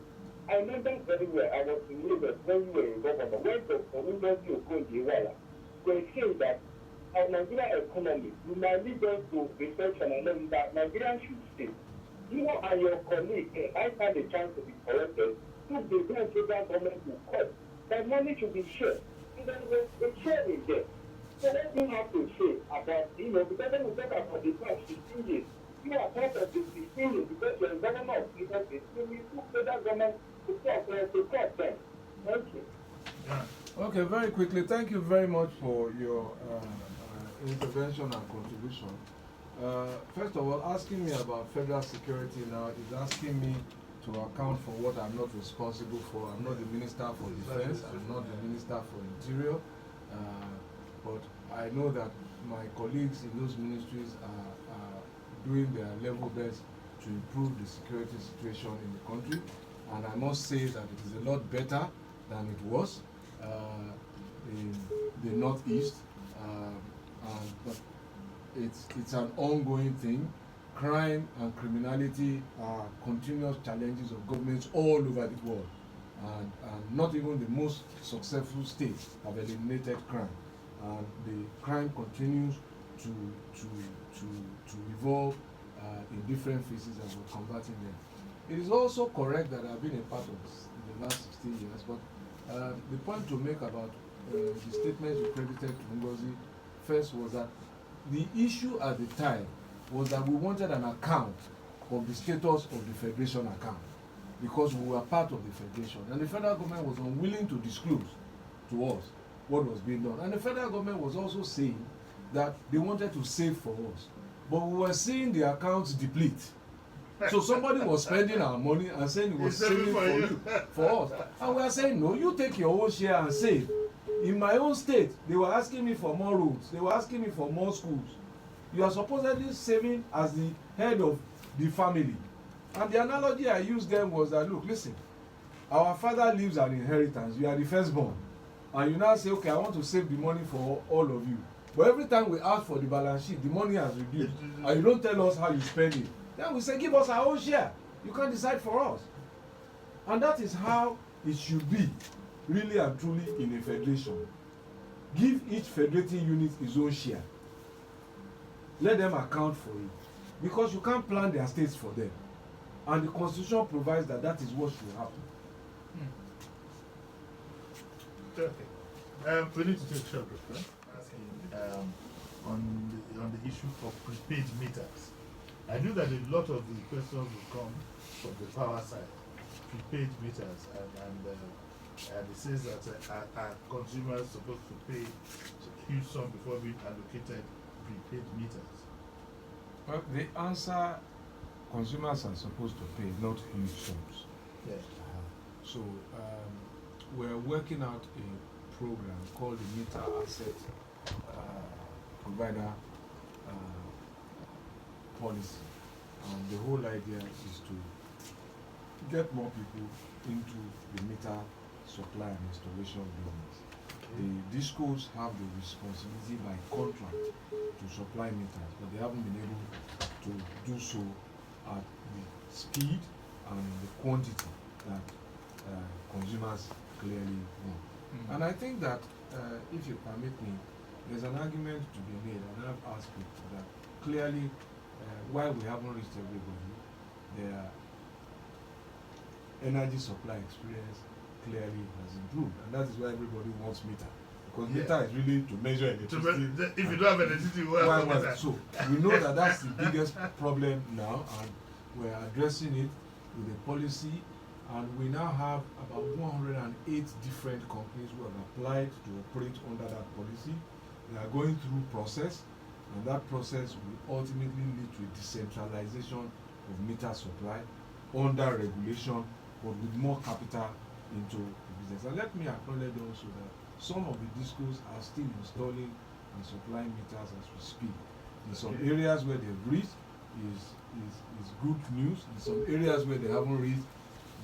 I remember very well, I was in Lagos when you were a governor. When Dr. William Okonjo-Iweala, they say that our Nigerian economy, you might lead us to recession and then that Nigeria should stay. You and your colleague, I had a chance to be corrected, took the federal government to court. That money should be shared. And then the share is there. So what do you have to say about, because when we talk about the past 15 years, you are part of the 16 years because you're a governor of Lagos, we took federal government to court them. Thank you. Okay, very quickly, thank you very much for your intervention and contribution. First of all, asking me about federal security now is asking me to account for what I'm not responsible for. I'm not the Minister for Defense, I'm not the Minister for Interior, but I know that my colleagues in those ministries are doing their level best to improve the security situation in the country. And I must say that it is a lot better than it was in the Northeast. But it's an ongoing thing. Crime and criminality are continuous challenges of governments all over the world. And not even the most successful states have eliminated crime. And the crime continues to evolve in different phases as we're combating them. It is also correct that I've been a part of this in the last 16 years, but the point to make about the statements you credited to Ngozi first was that the issue at the time was that we wanted an account of the status of the federation account because we were part of the federation, and the federal government was unwilling to disclose to us what was being done. And the federal government was also saying that they wanted to save for us, but we were seeing the accounts deplete. So somebody was spending our money and saying he was saving for us. And we are saying, no, you take your own share and save. In my own state, they were asking me for more roads. They were asking me for more schools. You are supposedly saving as the head of the family. And the analogy I used then was that, look, listen, our father leaves an inheritance. You are the firstborn. And you now say, okay, I want to save the money for all of you. But every time we ask for the balance sheet, the money has reduced. And you don't tell us how you spend it. Then we say, give us our own share. You can't decide for us. And that is how it should be, really and truly, in a federation. Give each federating unit its own share. Let them account for it. Because you can't plan their states for them. And the Constitution provides that that is what should happen. Okay. We need to take a short break, right? Asking on the issue of prepaid meters. I knew that a lot of the questions will come from the power side, prepaid meters, and it says that are consumers supposed to pay a huge sum before being allocated prepaid meters? Well, the answer, consumers are supposed to pay, not huge sums. Yeah. So we're working out a program called the Meter Asset Provider Policy, and the whole idea is to get more people into the meter supply and installation business. The Discourse have the responsibility by contract to supply meters, but they haven't been able to do so at the speed and the quantity that consumers clearly want. And I think that, if you permit me, there's an argument to be made, and I've asked people that clearly, while we haven't reached everybody, their energy supply experience clearly has improved, and that is why everybody wants meter, because meter is really to measure electricity. If you don't have electricity, well, meter. So we know that that's the biggest problem now, and we're addressing it with a policy, and we now have about 108 different companies who have applied to operate under that policy. They are going through process, and that process will ultimately lead to a decentralization of meter supply under regulation, but with more capital into the business. And let me acknowledge also that some of the Discos are still installing and supplying meters as we speak. In some areas where they've reached is good news. In some areas where they haven't reached,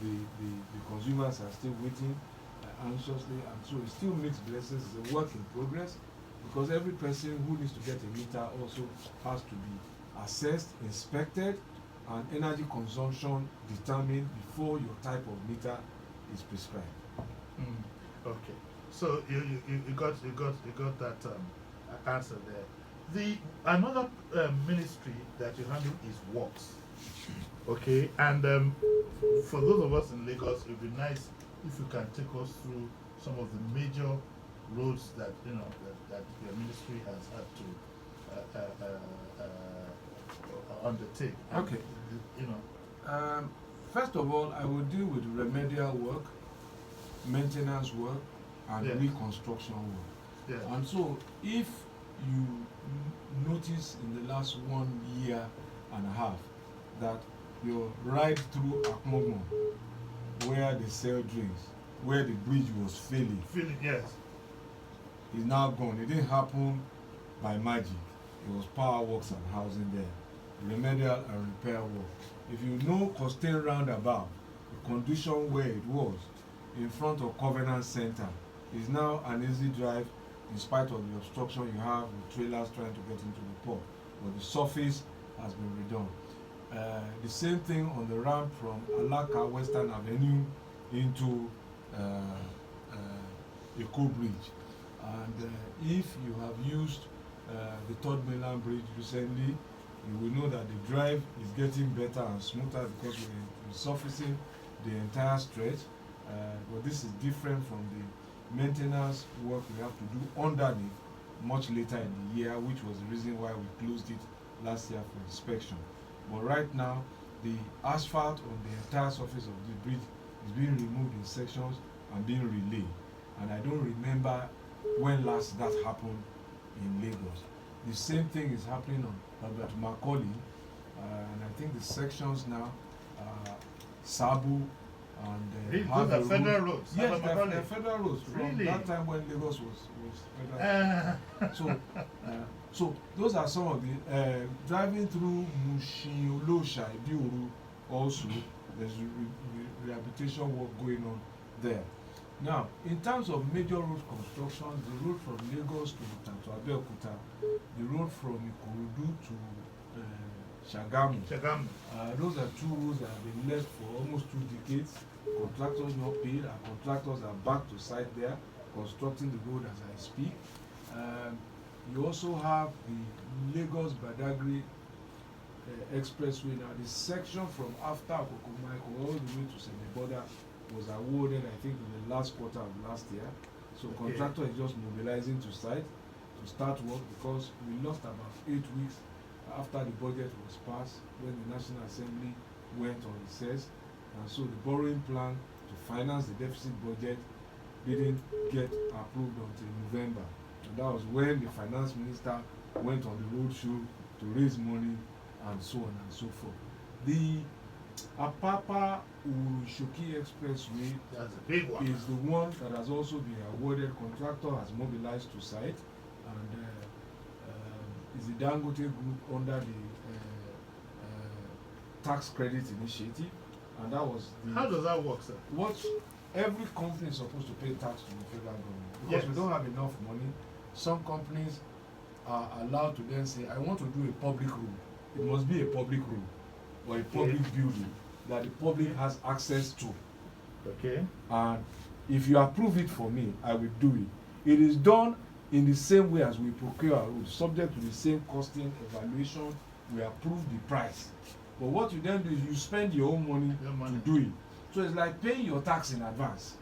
the consumers are still waiting anxiously, and so it still makes blessings. It's a work in progress, because every person who needs to get a meter also has to be assessed, inspected, and energy consumption determined before your type of meter is prescribed. Okay, so you got that answer there. Another ministry that you handle is works. Okay, and for those of us in Lagos, it would be nice if you can take us through some of the major roads that that your ministry has had to undertake. Okay. First of all, I will deal with remedial work, maintenance work, and reconstruction work. Yeah. And so, if you notice in the last 1 year and a half that your ride through Akmomo, where they sell drinks, where the bridge was failing, yes, is now gone. It didn't happen by magic. It was power works and housing there, remedial and repair work. If you know Costain Roundabout, the condition where it was in front of Covenant Center is now an easy drive, in spite of the obstruction you have with trailers trying to get into the port. But the surface has been redone. The same thing on the ramp from Alaka Western Avenue into Eko Bridge. And if you have used the Third Mainland Bridge recently, you will know that the drive is getting better and smoother, because we're resurfacing the entire stretch. But this is different from the maintenance work we have to do underneath much later in the year, which was the reason why we closed it last year for inspection. But right now, the asphalt on the entire surface of the bridge is being removed in sections and being relayed. And I don't remember when last that happened in Lagos. The same thing is happening on Albert Macaulay, and I think the sections now are Sabu and those are federal roads. Yes, they're federal roads. From that time when Lagos was federal. So those are some of the driving through Mushin, Olosha, Ibiuru also. There's rehabilitation work going on there. Now, in terms of major road construction, the road from Lagos to Abeokuta, the road from Ikorodu to Shagamu. Those are two roads that have been left for almost 2 decades. Contractors not paid, and contractors are back to site there, constructing the road as I speak. You also have the Lagos Badagry Expressway. Now, the section from after Okokomaiko all the way to Semiboda was awarded, I think, in the last quarter of last year. So contractor is just mobilizing to site to start work, because we lost about 8 weeks after the budget was passed, when the National Assembly went on recess, and so the borrowing plan to finance the deficit budget didn't get approved until November. And that was when the finance minister went on the roadshow to raise money and so on and so forth. The Apapa Urushoki Expressway, that's a big one, is the one that has also been awarded. Contractor has mobilized to site, and is the Dangote Group under the tax credit initiative. and that was the. How does that work, sir? What every company is supposed to pay tax to the federal government because Yes. we don't have enough money. Some companies are allowed to then say, I want to do a public room. It must be a public room or a public building that the public has access to. Okay. And if you approve it for me, I will do it. It is done in the same way as we procure our roads, subject to the same costing evaluation. We approve the price. But what you then do is you spend your own money to do it. So it's like paying your tax in advance.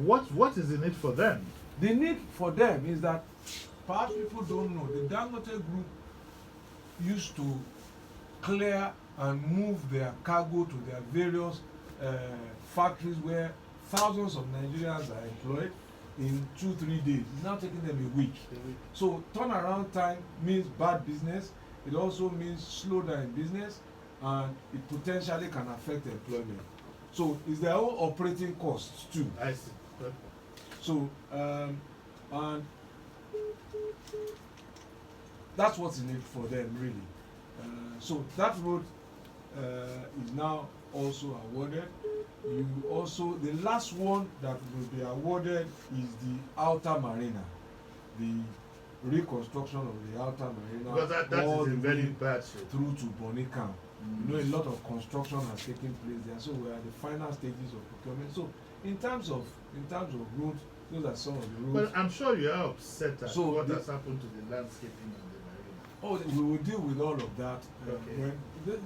What is in it for them? The need for them is that perhaps people don't know the Dangote group used to clear and move their cargo to their various factories where thousands of Nigerians are employed in 2-3 days. It's now taking them a week. So turnaround time means bad business. It also means slow down in business, and it potentially can affect employment. So it's their own operating costs too. I see. So and that's what's in it for them really. So that road is now also awarded. You also, the last one that will be awarded is the outer marina, the reconstruction of the outer marina. Because that all is the in very way bad shape. through to Bonny Camp. You know, a lot of construction has taken place there, so we are at the final stages of procurement. So in terms of roads, those are some of the roads. But I'm sure you are upset at So what the- has happened to the landscaping and the marina. Oh, we will deal with all of that. Okay. When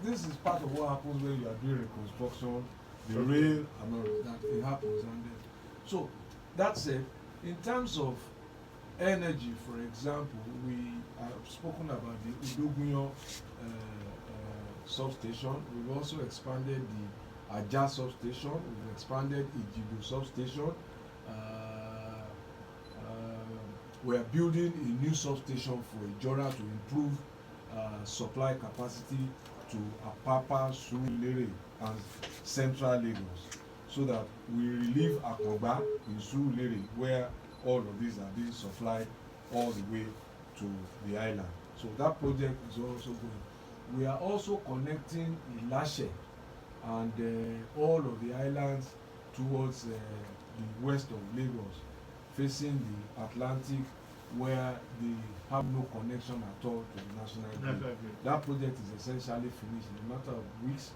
this is part of what happens when you are doing reconstruction, the Okay. rail and all of that. It happens, and then so that's it. In terms of energy, for example, we have spoken about the Udogunyo substation. We've also expanded the Aja substation. We've expanded Ijibu substation. We are building a new substation for Ijora to improve supply capacity to Apapa, Surulere, and Central Lagos, so that we relieve Akongba in Surulere, where all of these are being supplied all the way to the island. So that project is also going. We are also connecting Ilashe and all of the islands towards the west of Lagos, facing the Atlantic, where they have no connection at all to the national grid. That project is essentially finished in a matter of weeks,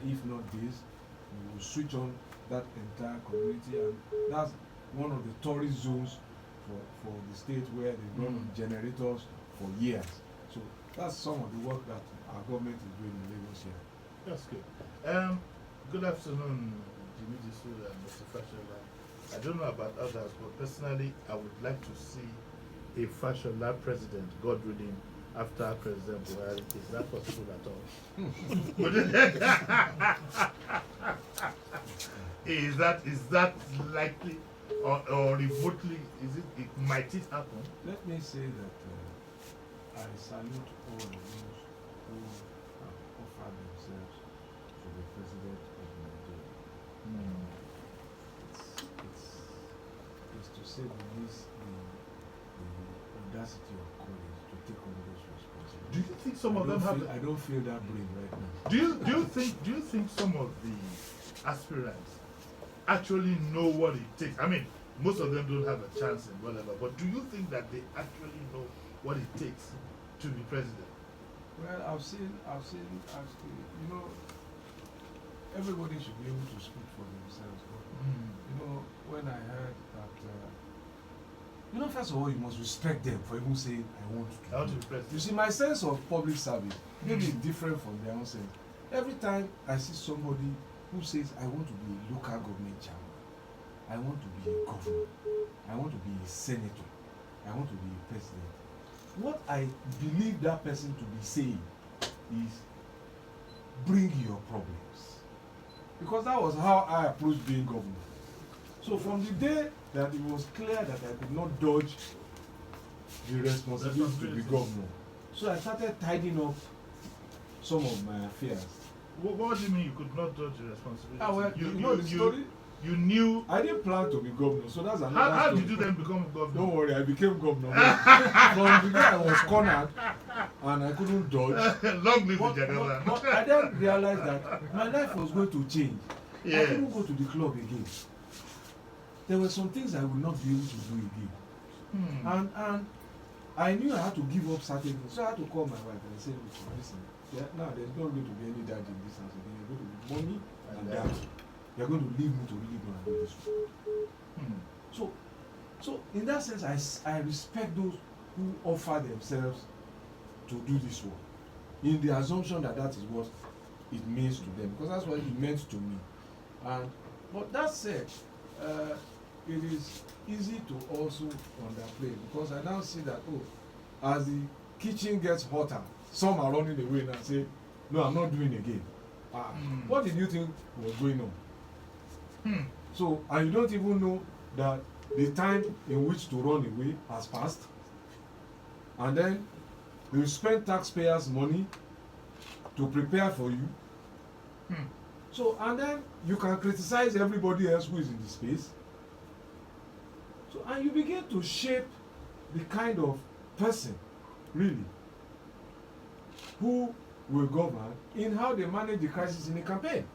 if not days. We will switch on that entire community, and that's one of the tourist zones for the state, where they run on generators for years. So that's some of the work that our government is doing in Lagos here. That's good. Good afternoon, Jimi Disu and Mr. Fashola. I don't know about others, but personally, I would like to see a Fashola president, God willing, after President Buhari. Is that possible at all? Is that likely or remotely? Might it happen? Let me say that I salute all of those who have offered themselves to the president of Nigeria. It's to say the least, the audacity of courage to take on those responsibilities. Do you think some of them have? I don't feel that brave right now. Do you think some of the aspirants actually know what it takes? I mean, most of them don't have a chance in whatever, but do you think that they actually know what it takes to be president? Well, I've seen, you know, everybody should be able to speak for themselves. But, you know, when I heard that, you know, first of all, you must respect them for even saying, I want to I want to do be it." president. You see, my sense of public service may be different from their own sense. Every time I see somebody who says, I want to be a local government chairman, I want to be a governor, I want to be a senator, I want to be a president, what I believe that person to be saying is, bring your problems. Because that was how I approached being governor. So from the day that it was clear that I could not dodge the responsibility to be governor, so I started tidying up some of my affairs. What do you mean you could not dodge the responsibility? Ah, well, you know the story? You knew. I didn't plan to be governor, so that's another How story. did you then become governor? Don't worry, I became governor. From the day I was cornered and I couldn't dodge. Long live the But Jagaban. I then realized that my life was going to change. Yes. I couldn't go to the club again. There were some things I would not be able to do again. And I knew I had to give up certain things. So I had to call my wife and say, listen, now there's not going to be any dad in this house again. There's going to be mommy and dad. You're going to leave me to really go and do this. So in that sense, I respect those who offer themselves to do this work, in the assumption that that is what it means to them, because that's what it meant to me. But that said, it is easy to also underplay, because I now see that, as the kitchen gets hotter, some are running away and say, no, I'm not doing again. What did you think was going on? So, and you don't even know that the time in which to run away has passed, and then you spend taxpayers' money to prepare for you. So, and then you can criticize everybody else who is in the space. So, and you begin to shape the kind of person, really, who will govern in how they manage the crisis in a campaign.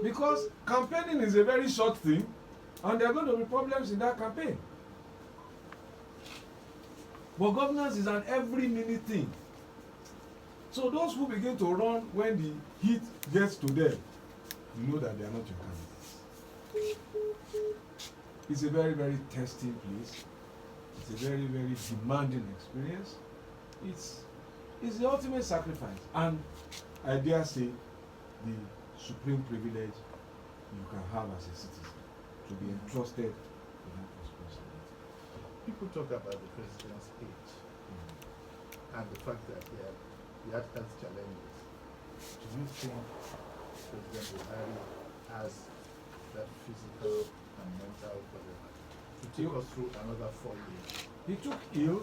Because campaigning is a very short thing, and there are going to be problems in that campaign. But governance is an every minute thing. So those who begin to run when the heat gets to them, you know that they are not your candidates. It's a very, very testing place. It's a very, very demanding experience. It's the ultimate sacrifice, and I dare say the supreme privilege you can have as a citizen, to be entrusted with that responsibility. People talk about the president's age and the fact that he had health challenges. Do you think President Buhari has that physical and mental whatever to take us through another 4 years? He took ill,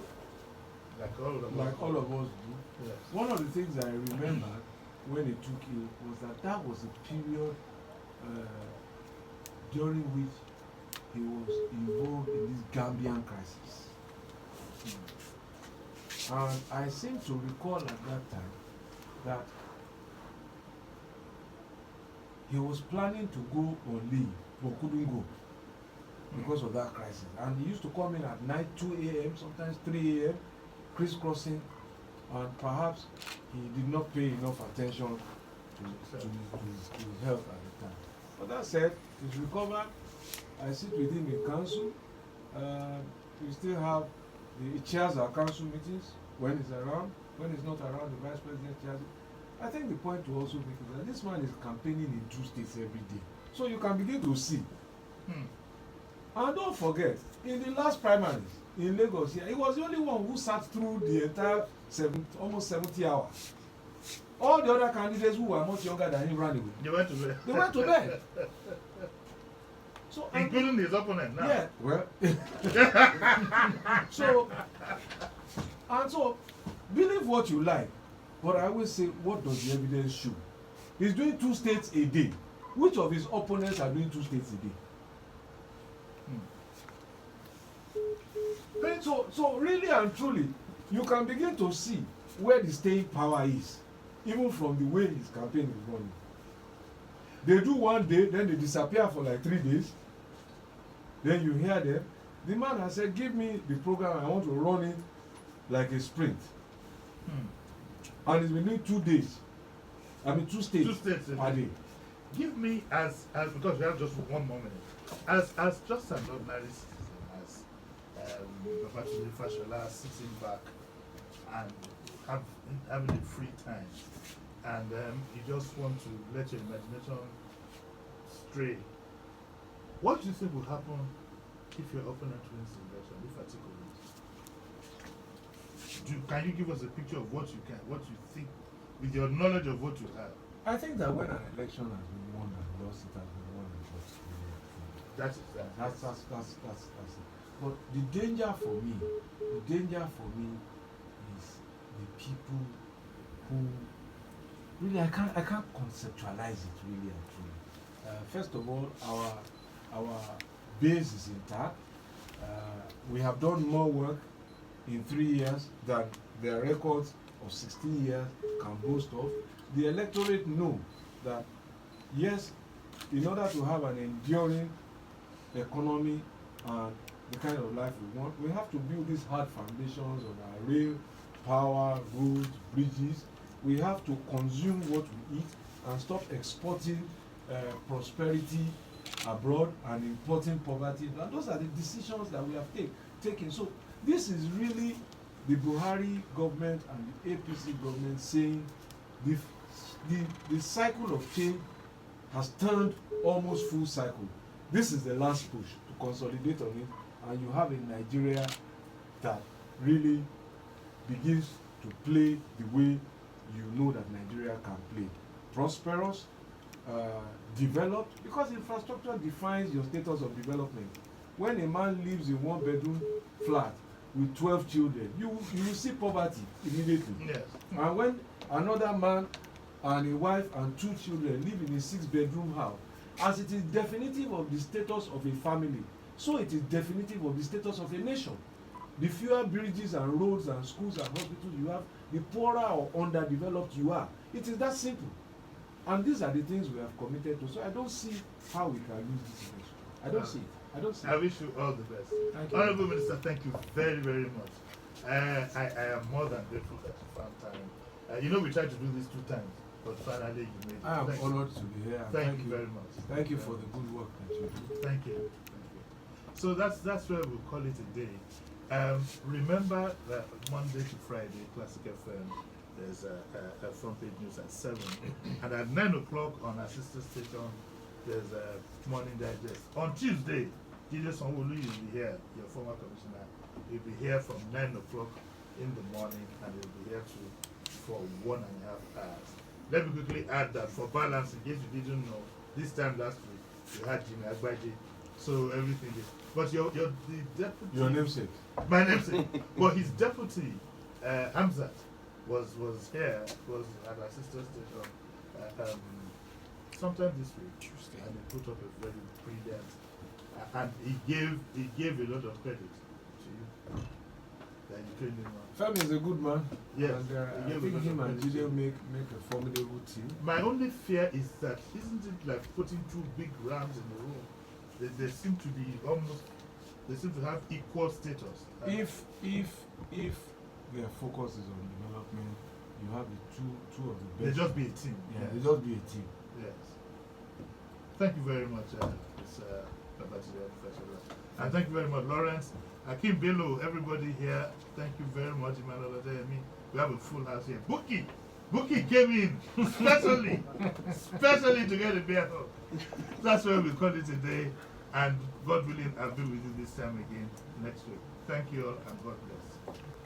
like all of us do. Yes. One of the things I remember when he took ill was that was a period during which he was involved in this Gambian crisis. And I seem to recall at that time that he was planning to go on leave but couldn't go because of that crisis. And he used to come in at night, 2 a.m., sometimes 3 a.m., crisscrossing, and perhaps he did not pay enough attention to his health at the time. But that said, he's recovered. I sit with him in council. We still have he chairs our council meetings when he's around. When he's not around, the vice president chairs it. I think the point to also make is that this man is campaigning in 2 states every day. So you can begin to see. And don't forget, in the last primaries in Lagos here, he was the only one who sat through the entire almost 70 hours. All the other candidates who were much younger than him ran away. They went to bed. They went to bed. So, including his opponent now. Yeah, well. So believe what you like, but I always say, what does the evidence show? He's doing 2 states a day. Which of his opponents are doing 2 states a day? So really and truly, you can begin to see where the staying power is, even from the way his campaign is running. They do 1 day, then they disappear for like 3 days. Then you hear them. The man has said, give me the program, I want to run it like a sprint. And it's been doing 2 days. 2 states a day. Give me as because we have just 1 more minute. As just an ordinary citizen, as Babatunde Fashola sitting back and having a free time, and you just want to let your imagination stray. What do you think will happen if your opponent wins the election, if Atiku wins? Can you give us a picture of what you think, with your knowledge of what you have? I think that when an election has been won and lost, it has been won and lost. That's it. But the danger for me is the people who really I can't conceptualize it really and truly. First of all, our base is intact. We have done more work in 3 years than their records of 16 years can boast of, the electorate know that yes, in order to have an enduring economy and the kind of life we want, we have to build these hard foundations of our rail, power, roads, bridges. We have to consume what we eat and stop exporting prosperity abroad and importing poverty. And those are the decisions that we have taken. So this is really the Buhari government and the APC government saying the cycle of change has turned almost full cycle. This is the last push to consolidate on it, and you have a Nigeria that really begins to play the way you know that Nigeria can play. Prosperous, developed, because infrastructure defines your status of development. When a man lives in one bedroom flat with 12 children, you will see poverty immediately. Yes. And when another man and a wife and 2 children live in a 6-bedroom house, as it is definitive of the status of a family, so it is definitive of the status of a nation. The fewer bridges and roads and schools and hospitals you have, the poorer or underdeveloped you are. It is that simple. And these are the things we have committed to. So I don't see how we can lose this election. I don't see it. I don't see it. I wish you all the best. Thank you. Honorable Minister, thank you very, very much. I am more than grateful that you found time. You know, we tried to do this 2 times, but finally you made it. I am honored to be here. Thank you very much. Thank you for the good work that you do. Thank you. Thank you. So that's where we'll call it a day. Remember that Monday to Friday, Classic FM, there's a front page news at 7. And at 9 o'clock on our sister station, there's a morning digest. On Tuesday, Jesus Onwolu will be here, your former commissioner. He'll be here from 9 o'clock in the morning, and he'll be here for 1.5 hours. Let me quickly add that for balance, in case you didn't know, this time last week, we had Jimi Disu. So everything is. But the deputy. Your namesake. My namesake. But his deputy, Hamzat, was here, was at our sister station sometime this week. Tuesday. And he put up a very brilliant, and he gave a lot of credit to you. That you trained him on. Femi is a good man. Yes. And I think him and Gideon make a formidable team. My only fear is that, isn't it like putting 2 big rams in the room? They seem to be they seem to have equal status. If their focus is on development, you have the two of the best. They just be a team. Yeah, Yes. they just be a team. Yes. Thank you very much, Ms. Babatunde Fashola. And thank you very much, Lawrence. Akim Bello, everybody here, thank you very much, Emmanuel Adeyemi. We have a full house here. Buki came in, especially to get a beer hug. That's where we call it a day. And God willing, I'll be with you this time again next week. Thank you all, and God bless.